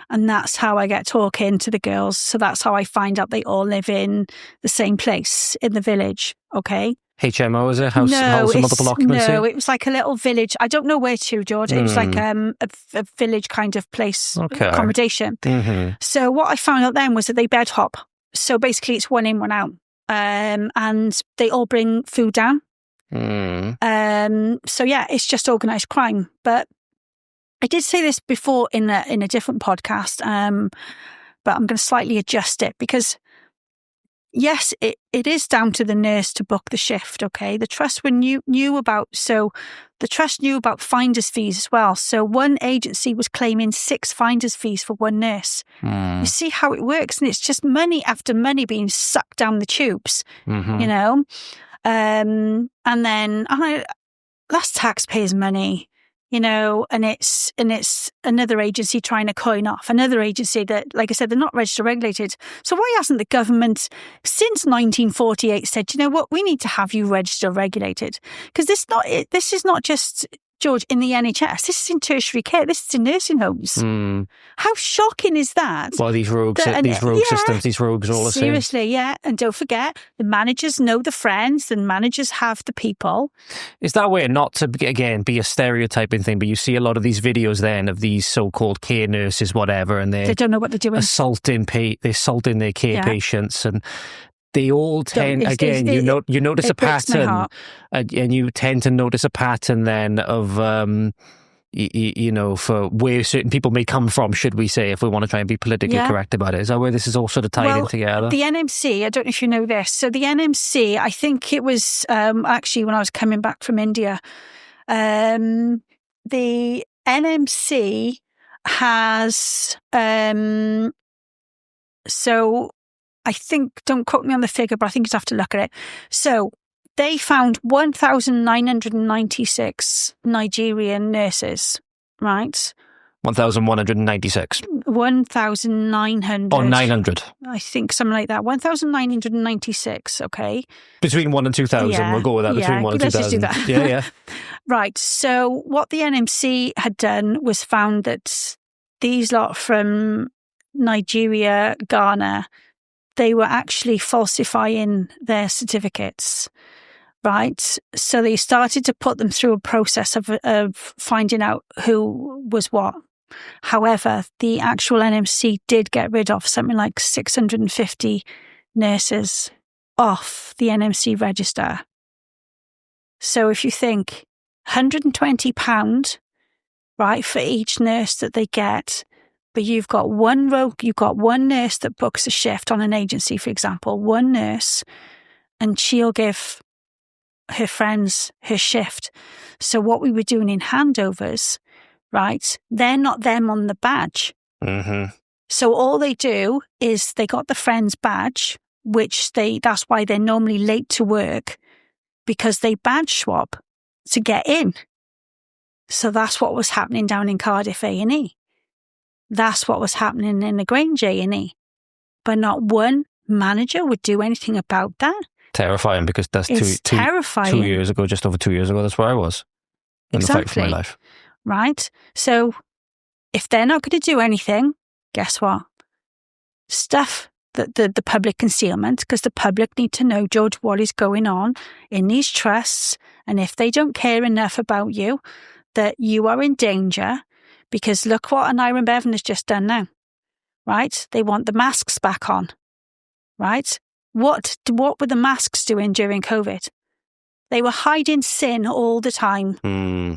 And that's how I get talking to the girls. So that's how I find out they all live in the same place in the village. Okay. HMO, is it? House multiple occupancy? No, it was like a little village. I don't know where to, George. It was like a village kind of place, accommodation. So what I found out then was that they bed hop. So basically it's one in, one out. And they all bring food down. So yeah, it's just organised crime. But I did say this before in a different podcast, but I'm going to slightly adjust it because yes, it is down to the nurse to book the shift. Okay, the trust knew about finder's fees as well. So one agency was claiming 6 finder's fees for one nurse. You see how it works, and it's just money after money being sucked down the tubes. And then that's taxpayers' money, and it's another agency trying to coin off another agency that, like I said, they're not registered or regulated. So why hasn't the government since 1948 said, you know what, we need to have you registered or regulated? Because this is not just, George, in the NHS. This is in tertiary care. This is in nursing homes. How shocking is that? Well, these rogue systems, these rogues are all the same. Seriously, yeah. And don't forget, the managers know the friends, the managers have the people. Is that way, not to, again, be a stereotyping thing, but you see a lot of these videos then of these so-called care nurses, whatever, and they don't know what they're doing. Assaulting their care patients, and they all tend, you notice a pattern, and you tend to notice a pattern then of, for where certain people may come from, should we say, if we want to try and be politically correct about it. Is that where this is all sort of tied in together? The NMC, I don't know if you know this. So the NMC, I think it was actually when I was coming back from India, the NMC has, so I think, don't quote me on the figure, but I think you'd have to look at it. So they found 1,996 Nigerian nurses, right? 1,196. 1,900. Or 900. I think something like that. 1,996, okay. Between 1 and 2,000. Yeah, We'll go with that. Between 1 and 2,000. let's just do that. Yeah. Right. So what the NMC had done was found that these lot from Nigeria, Ghana, they were actually falsifying their certificates. Right. So they started to put them through a process of finding out who was what. However, the actual NMC did get rid of something like 650 nurses off the NMC register. So if you think £120, right, for each nurse that they get, but you've got one nurse that books a shift on an agency, for example, one nurse, and she'll give her friends her shift. So what we were doing in handovers, right, they're not them on the badge. Mm-hmm. So all they do is they got the friend's badge, that's why they're normally late to work, because they badge swap to get in. So that's what was happening down in Cardiff A&E. That's what was happening in the Grange A&E. But not one manager would do anything about that. Terrifying, because that's terrifying. 2 years ago, just over 2 years ago, that's where I was in the fight for my life. Right? So if they're not going to do anything, guess what? Stuff that the public concealment, because the public need to know, George, what is going on in these trusts. And if they don't care enough about you, that you are in danger, because look what Anira Bevan has just done now. Right? They want the masks back on. Right? What were the masks doing during COVID? They were hiding sin all the time,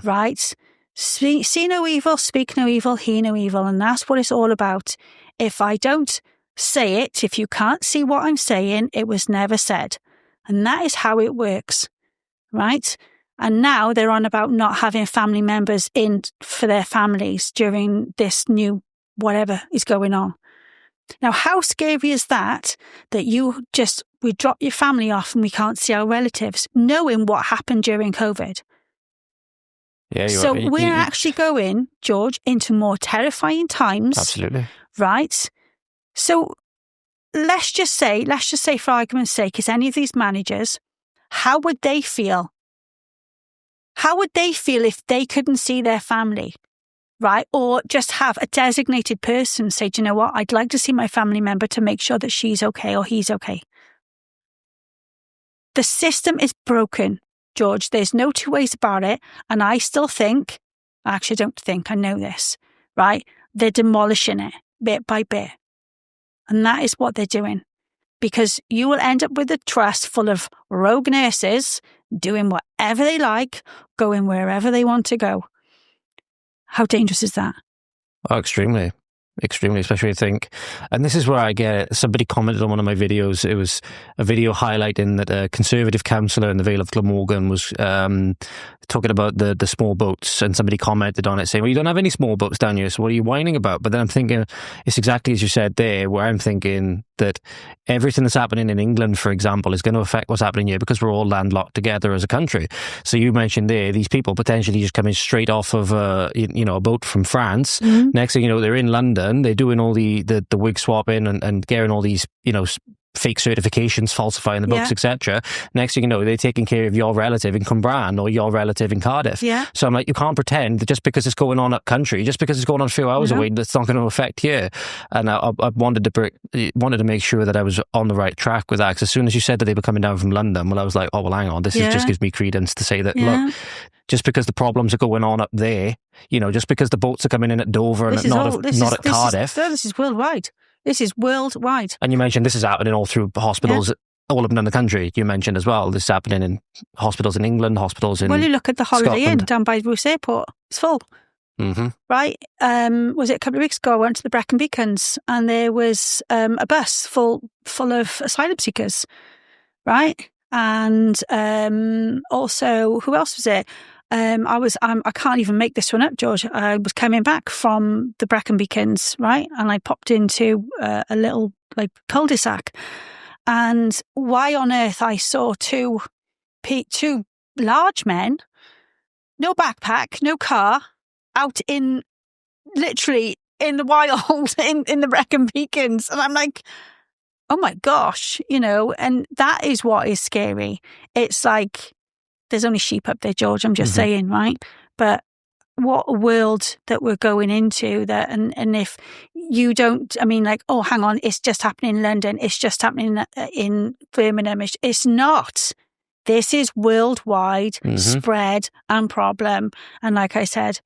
right? See no evil, speak no evil, hear no evil. And that's what it's all about. If I don't say it, if you can't see what I'm saying, it was never said. And that is how it works, right? And now they're on about not having family members in for their families during this new whatever is going on. Now, how scary is that we drop your family off and we can't see our relatives, knowing what happened during COVID? Yeah, so we're actually going, George, into more terrifying times. Absolutely. Right? So let's just say for argument's sake, is any of these managers, how would they feel? How would they feel if they couldn't see their family? Right? Or just have a designated person say, do you know what? I'd like to see my family member to make sure that she's okay or he's okay. The system is broken, George. There's no two ways about it. And I still think, I know this, right? They're demolishing it bit by bit. And that is what they're doing. Because you will end up with a trust full of rogue nurses doing whatever they like, going wherever they want to go. How dangerous is that? Oh, extremely. Extremely, especially I think. And this is where I get it. Somebody commented on one of my videos. It was a video highlighting that a Conservative councillor in the Vale of Glamorgan was talking about the small boats, and somebody commented on it saying, well, you don't have any small boats down here, so what are you whining about? But then I'm thinking, it's exactly as you said there, where I'm thinking that everything that's happening in England, for example, is going to affect what's happening here, because we're all landlocked together as a country. So you mentioned there, these people potentially just coming straight off of a boat from France. Mm-hmm. Next thing you know, they're in London, they're doing all the wig swapping and getting all these, fake certifications, falsifying the books, etc. Next thing you know, they're taking care of your relative in Cumbraen or your relative in Cardiff. Yeah. So I'm like, you can't pretend that just because it's going on up country, just because it's going on a few hours away, that's not going to affect here. And I wanted to make sure that I was on the right track with that. Because as soon as you said that they were coming down from London, well, I was like, oh, well, hang on, this just gives me credence to say that, look, just because the problems are going on up there, just because the boats are coming in at Dover and not at Cardiff. This is worldwide. This is worldwide. And you mentioned this is happening all through hospitals all up and down the country. You mentioned as well, this is happening in hospitals in England, hospitals in you look at the Holiday Scotland. Inn down by Bruce Airport. It's full. Mm-hmm. Right? Was it a couple of weeks ago, I went to the Brecon Beacons and there was a bus full of asylum seekers. Right? And also, who else was it? I can't even make this one up, George. I was coming back from the Brecon Beacons, right? And I popped into a little cul-de-sac. And why on earth I saw two large men, no backpack, no car, out in literally in the wild, in the Brecon Beacons. And I'm like, oh my gosh, and that is what is scary. It's like, there's only sheep up there, George, I'm just saying, right? But what a world that we're going into, that, and if you don't, oh, hang on, it's just happening in London, it's just happening in Birmingham. It's not. This is worldwide spread and problem. And like I said,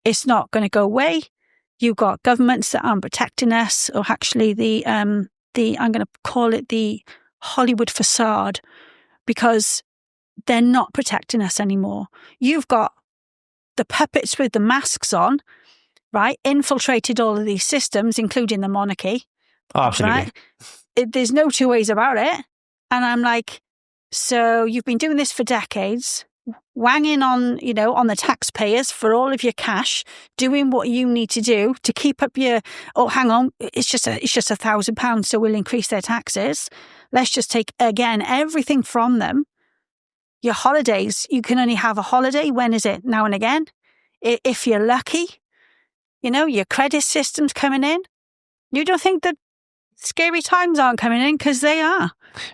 it's not going to go away. You've got governments that aren't protecting us, or actually I'm going to call it the Hollywood facade, because they're not protecting us anymore. You've got the puppets with the masks on, right? Infiltrated all of these systems, including the monarchy. Oh, absolutely. Right? There's no two ways about it. And I'm like, so you've been doing this for decades, wanging on, on the taxpayers for all of your cash, doing what you need to do to keep up your, oh, hang on, it's just £1,000, so we'll increase their taxes. Let's just take, again, everything from them. Your holidays, you can only have a holiday, when is it? Now and again. If you're lucky, your credit system's coming in. You don't think that scary times aren't coming in, because they are.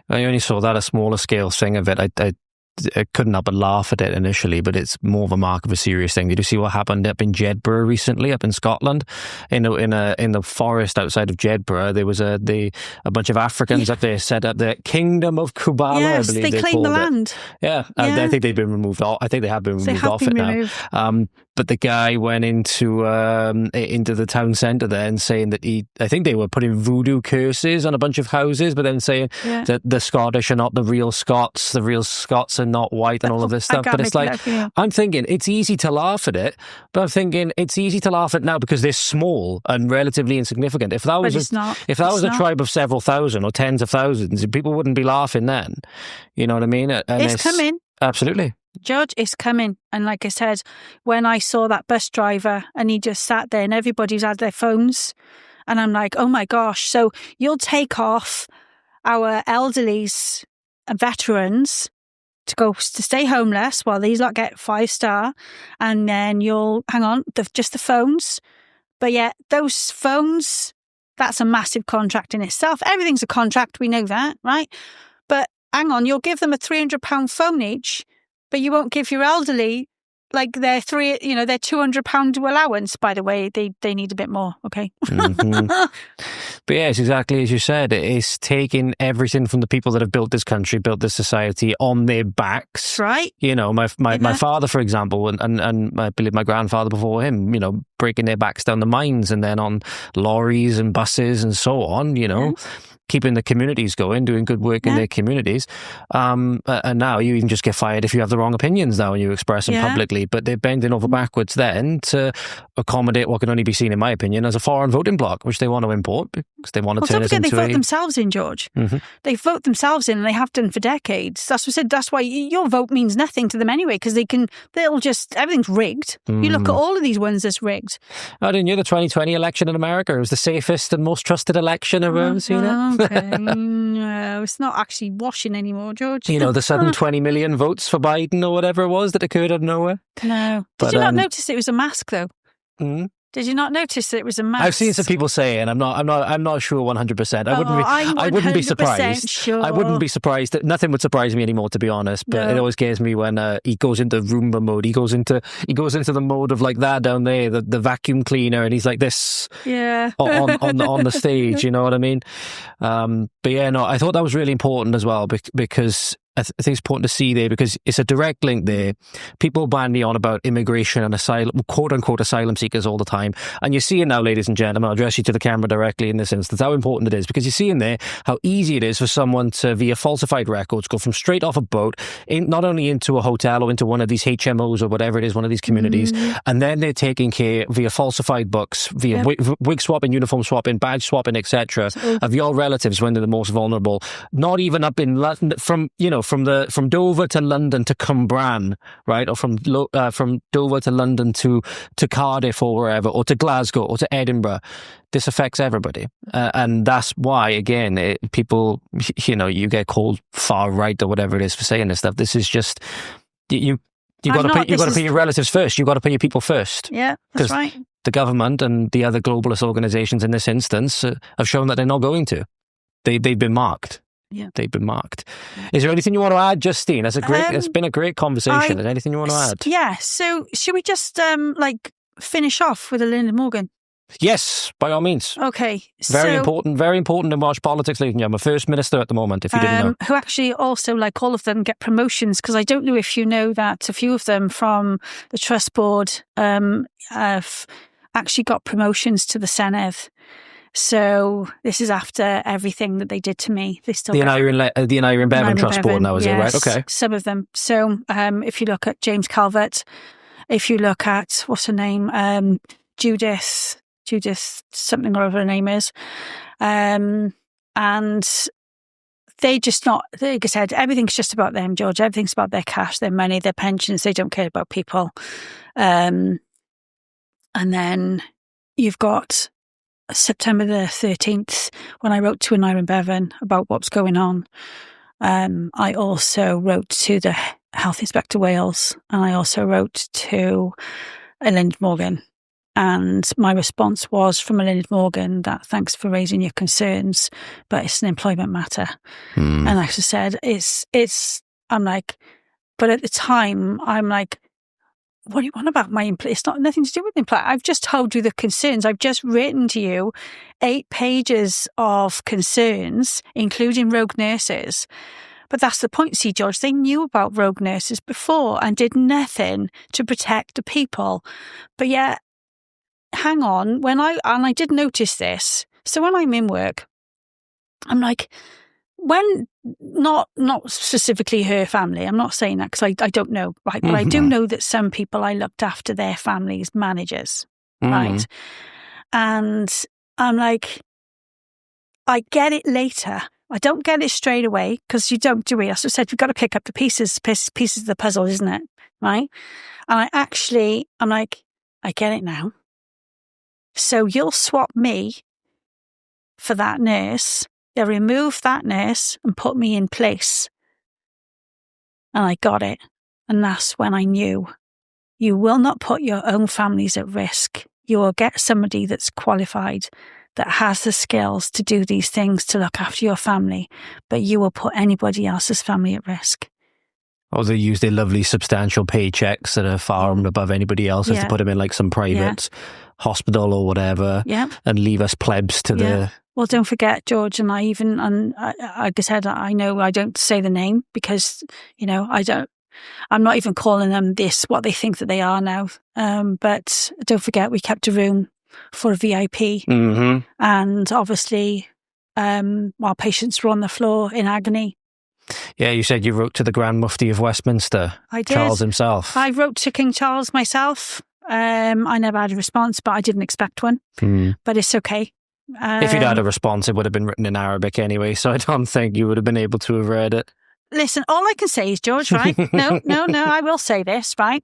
I only saw that a smaller scale thing of it. I couldn't help but laugh at it initially, but it's more of a mark of a serious thing. Did you see what happened up in Jedburgh recently, up in Scotland? In the forest outside of Jedburgh, there was a bunch of Africans up there set up the Kingdom of Kubala. Yes, I believe they claimed the land. Yeah, I think they've been removed. I think they have been removed off it now. But the guy went into the town centre there and saying that I think they were putting voodoo curses on a bunch of houses, but then saying that the Scottish are not the real Scots are not white, and all of this stuff. But it's like, I'm thinking it's easy to laugh at it, but I'm thinking it's easy to laugh at now because they're small and relatively insignificant. If that was a tribe of several thousand or tens of thousands, people wouldn't be laughing then. You know what I mean? And it's coming. Absolutely. Judge, it's coming. And like I said, when I saw that bus driver and he just sat there and everybody's had their phones, and I'm like, oh my gosh. So you'll take off our elderlies and veterans to stay homeless while these lot get 5-star, and then you'll hang on, just the phones. But yet those phones, that's a massive contract in itself. Everything's a contract, we know that, right? But hang on, you'll give them a £300 phone each, but you won't give your elderly like their £200 allowance. By the way, they need a bit more. Okay. But yeah, it's exactly as you said. It's taking everything from the people that have built this country, built this society on their backs. Right. My father, for example, and I believe my grandfather before him, breaking their backs down the mines and then on lorries and buses and so on, keeping the communities going, doing good work in their communities. And now you even just get fired if you have the wrong opinions now and you express them publicly. But they're bending over backwards then to accommodate what can only be seen, in my opinion, as a foreign voting bloc, which they want to import because they want to turn us into they vote themselves in, George. They vote themselves in, and they have done for decades. That's what I said. That's why your vote means nothing to them anyway, because everything's rigged. You look at all of these ones that's rigged. Oh, didn't you? The 2020 election in America, it was the safest and most trusted election I've ever seen it. Okay. No, it's not actually washing anymore, George. The sudden 20 million votes for Biden or whatever it was that occurred out of nowhere. No. Did you not notice it was a mask though? Did you not notice that it was a mask? I've seen some people say, and I'm not sure 100%. I wouldn't be surprised. Sure. I wouldn't be surprised. Nothing would surprise me anymore, to be honest. But it always scares me when he goes into Roomba mode. He goes into the mode of like that down there, the vacuum cleaner, and he's like this. Yeah. on the stage. You know what I mean? But yeah, no, I thought that was really important as well because I think it's important to see there, because it's a direct link there. People bandy on about immigration and asylum, quote unquote asylum seekers all the time. And you're seeing now, ladies and gentlemen, I'll address you to the camera directly in this instance, how important it is, because you're seeing there how easy it is for someone to, via falsified records, go from straight off a boat, not only into a hotel or into one of these HMOs or whatever it is, one of these communities, and then they're taking care via falsified books, via wig swapping, uniform swapping, badge swapping, etc., of your relatives when they're the most vulnerable. Not even up in London, from Dover to London to Cwmbran, right, or from Dover to London to Cardiff or wherever, or to Glasgow or to Edinburgh. This affects everybody, and that's why again people, you get called far right or whatever it is for saying this stuff. This is just you got to put your relatives first. You got to put your people first. Yeah, that's right. the government and the other globalist organisations in this instance have shown that they're not going to. They've been marked. Yeah. They've been marked. Is there anything you want to add, Justine? It's been a great conversation. Is there anything you want to add? Yeah. So should we just finish off with a Lyndon Morgan? Yes, by all means. Okay. Very important in Welsh politics, ladies and gentlemen. First Minister at the moment, if you didn't know. Who actually also, like all of them, get promotions, because I don't know if you know that a few of them from the Trust Board have actually got promotions to the Senedd. So this is after everything that they did to me. They still the Aneurin Bevan Trust Board now, is it right? Okay. Some of them. So if you look at James Calvert, if you look at, what's her name, Judith something or other her name is, and they just not, like I said, everything's just about them, George. Everything's about their cash, their money, their pensions. They don't care about people. And then you've got September the 13th, when I wrote to Aneurin Bevan about what's going on. I also wrote to the Health Inspector Wales, and I also wrote to Lyndon Morgan. And my response was from Lyndon Morgan that thanks for raising your concerns, but it's an employment matter. And like I said, I'm like, but at the time, I'm like, what do you want about my employee? It's not nothing to do with employment. I've just told you the concerns. I've just written to you 8 pages of concerns, including rogue nurses. But that's the point, see, George. They knew about rogue nurses before and did nothing to protect the people. But yet, hang on, I did notice this. So when I'm in work, I'm like, when not specifically her family, I'm not saying that because I don't know, right? But I do know that some people I looked after their families' managers, right? And I'm like, I get it later. I don't get it straight away because you don't do it. As I said, you've got to pick up the pieces of the puzzle, isn't it? Right? And I'm like, I get it now. So you'll swap me for that nurse. They'll remove that nurse and put me in place. And I got it. And that's when I knew you will not put your own families at risk. You will get somebody that's qualified, that has the skills to do these things, to look after your family, but you will put anybody else's family at risk. Or they use their lovely substantial paychecks that are far and above anybody else's to put them in like some private hospital or whatever and leave us plebs to the... Well, don't forget, George, and like I said, I know I don't say the name because, I'm not even calling them what they think that they are now. But don't forget, we kept a room for a VIP. And obviously, while patients were on the floor in agony. Yeah, you said you wrote to the Grand Mufti of Westminster. I did. Charles himself. I wrote to King Charles myself. I never had a response, but I didn't expect one. But it's okay. If you'd had a response, it would have been written in Arabic anyway, so I don't think you would have been able to have read it. Listen, all I can say is, George, right? No, I will say this, right?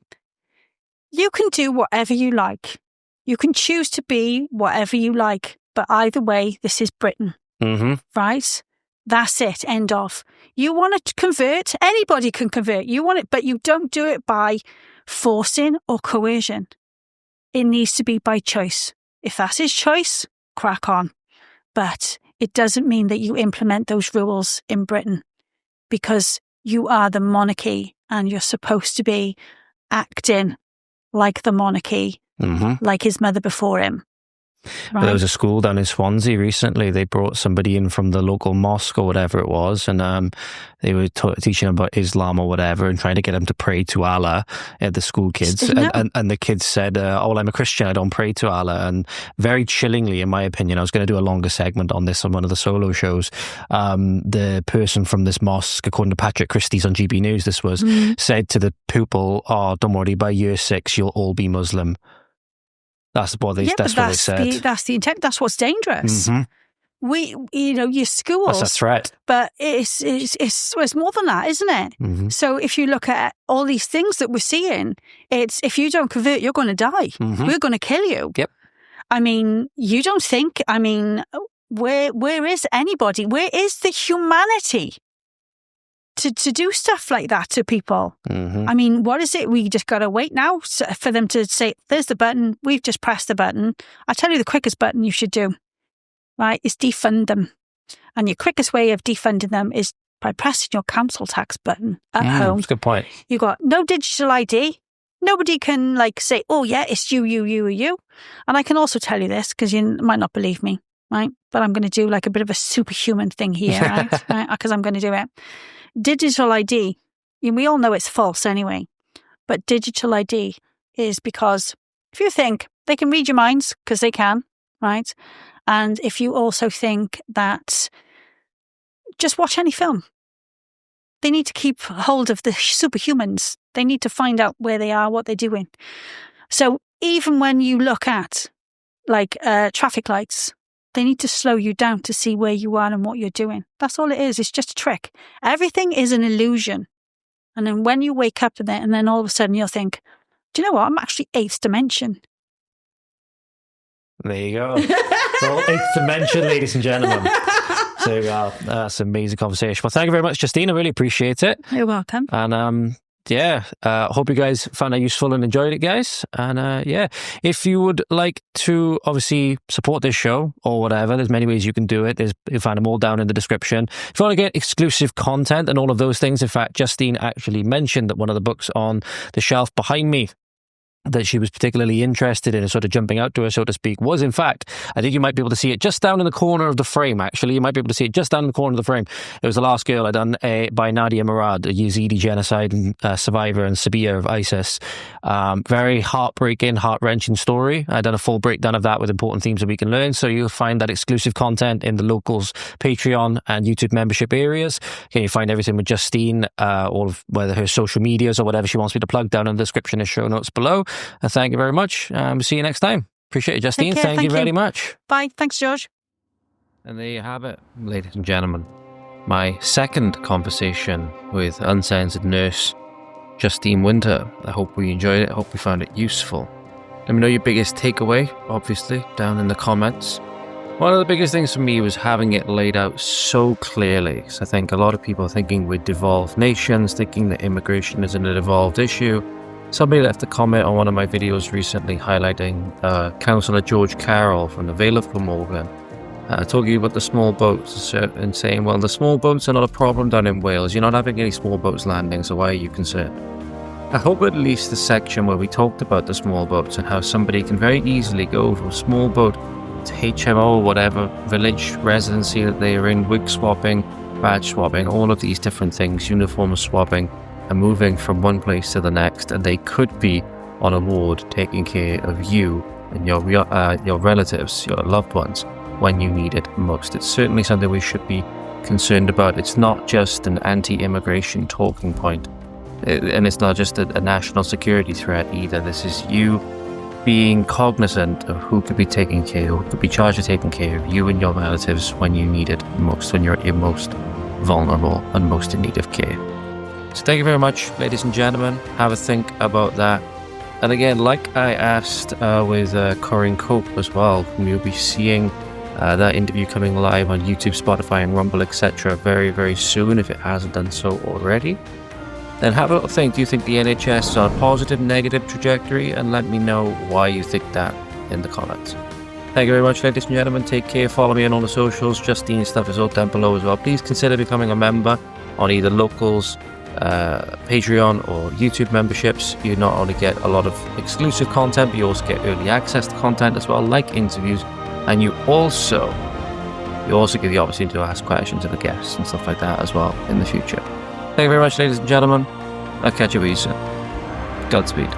You can do whatever you like. You can choose to be whatever you like, but either way, this is Britain, right? That's it, end of. You want to convert? Anybody can convert. You want it, but you don't do it by forcing or coercion. It needs to be by choice. If that's his choice, crack on. But it doesn't mean that you implement those rules in Britain because you are the monarchy and you're supposed to be acting like the monarchy, like his mother before him. Right. There was a school down in Swansea recently. They brought somebody in from the local mosque or whatever it was, and they were teaching about Islam or whatever and trying to get them to pray to Allah, the school kids. And the kids said, oh, I'm a Christian, I don't pray to Allah. And very chillingly, in my opinion, I was going to do a longer segment on this on one of the solo shows. The person from this mosque, according to Patrick Christie's on GB News, this was, said to the pupil, oh, don't worry, by year 6, you'll all be Muslim. That's what they said. That's the intent. That's what's dangerous. Your schools. That's a threat. But it's more than that, isn't it? So if you look at all these things that we're seeing, it's if you don't convert, you're going to die. We're going to kill you. Yep. I mean, you don't think, where is anybody? Where is the humanity to do stuff like that to people. Mm-hmm. I mean, what is it? We just got to wait now for them to say, there's the button. We've just pressed the button. I tell you, the quickest button you should do, right, is defund them. And your quickest way of defunding them is by pressing your council tax button at home. That's a good point. You got no digital ID. Nobody can like say, oh yeah, it's you. And I can also tell you this because you might not believe me, right? But I'm going to do like a bit of a superhuman thing here, right? Because I'm going to do it. Digital ID, we all know it's false anyway. But digital ID is because if you think they can read your minds, because they can, right? And if you also think that just watch any film, they need to keep hold of the superhumans. They need to find out where they are, what they're doing. So even when you look at like traffic lights, they need to slow you down to see where you are and what you're doing. That's all it is. It's just a trick. Everything is an illusion. And then when you wake up to that, and then all of a sudden you'll think, do you know what? I'm actually 8th dimension. There you go. Well, 8th dimension, ladies and gentlemen. So that's an amazing conversation. Well, thank you very much, Justean. I really appreciate it. You're welcome. And hope you guys found that useful and enjoyed it, guys. And if you would like to obviously support this show or whatever, there's many ways you can do it. You'll find them all down in the description. If you want to get exclusive content and all of those things, in fact, Justean actually mentioned that one of the books on the shelf behind me that she was particularly interested in and sort of jumping out to her, so to speak, was in fact, I think you might be able to see it just down in the corner of the frame, actually. You might be able to see it just down in the corner of the frame. It was The Last Girl I done by Nadia Murad, a Yazidi genocide survivor and Sabia of ISIS. Very heartbreaking, heart-wrenching story. I done a full breakdown of that with important themes that we can learn, so you'll find that exclusive content in the locals Patreon and YouTube membership areas. Can you find everything with Justean, all of whether her social medias or whatever she wants me to plug down in the description and show notes below. Thank you very much. We'll see you next time. Appreciate it, Justean. Thank you very much. Bye. Thanks, George. And there you have it, ladies and gentlemen. My second conversation with uncensored nurse Justean Winter. I hope we enjoyed it. I hope we found it useful. Let me know your biggest takeaway, obviously, down in the comments. One of the biggest things for me was having it laid out so clearly. So I think a lot of people are thinking we're devolved nations, thinking that immigration is an devolved issue. Somebody left a comment on one of my videos recently highlighting Councillor George Carroll from the Vale of Glamorgan, talking about the small boats and saying, well, the small boats are not a problem down in Wales. You're not having any small boats landing, so why are you concerned? I hope at least the section where we talked about the small boats and how somebody can very easily go from a small boat to HMO, whatever village residency that they are in, wig swapping, badge swapping, all of these different things, uniform swapping, and moving from one place to the next, and they could be on a ward taking care of you and your relatives, your loved ones, when you need it most. It's certainly something we should be concerned about. It's not just an anti-immigration talking point, and it's not just a national security threat either. This is you being cognizant of who could be taking care, who could be charged with taking care of you and your relatives when you need it most, when you're most vulnerable and most in need of care. So thank you very much, ladies and gentlemen. Have a think about that. And again, like I asked with Corinne Cope as well, you'll be seeing that interview coming live on YouTube, Spotify and Rumble, etc. very, very soon, if it hasn't done so already. Then have a little think. Do you think the NHS is on a positive, negative trajectory? And let me know why you think that in the comments. Thank you very much, ladies and gentlemen. Take care. Follow me on all the socials. Justean's stuff is all down below as well. Please consider becoming a member on either locals, Patreon or YouTube memberships. You not only get a lot of exclusive content, but you also get early access to content as well, like interviews, and you also get the opportunity to ask questions of the guests and stuff like that as well in the future. Thank you very much, ladies and gentlemen. I'll catch you with you soon. Godspeed.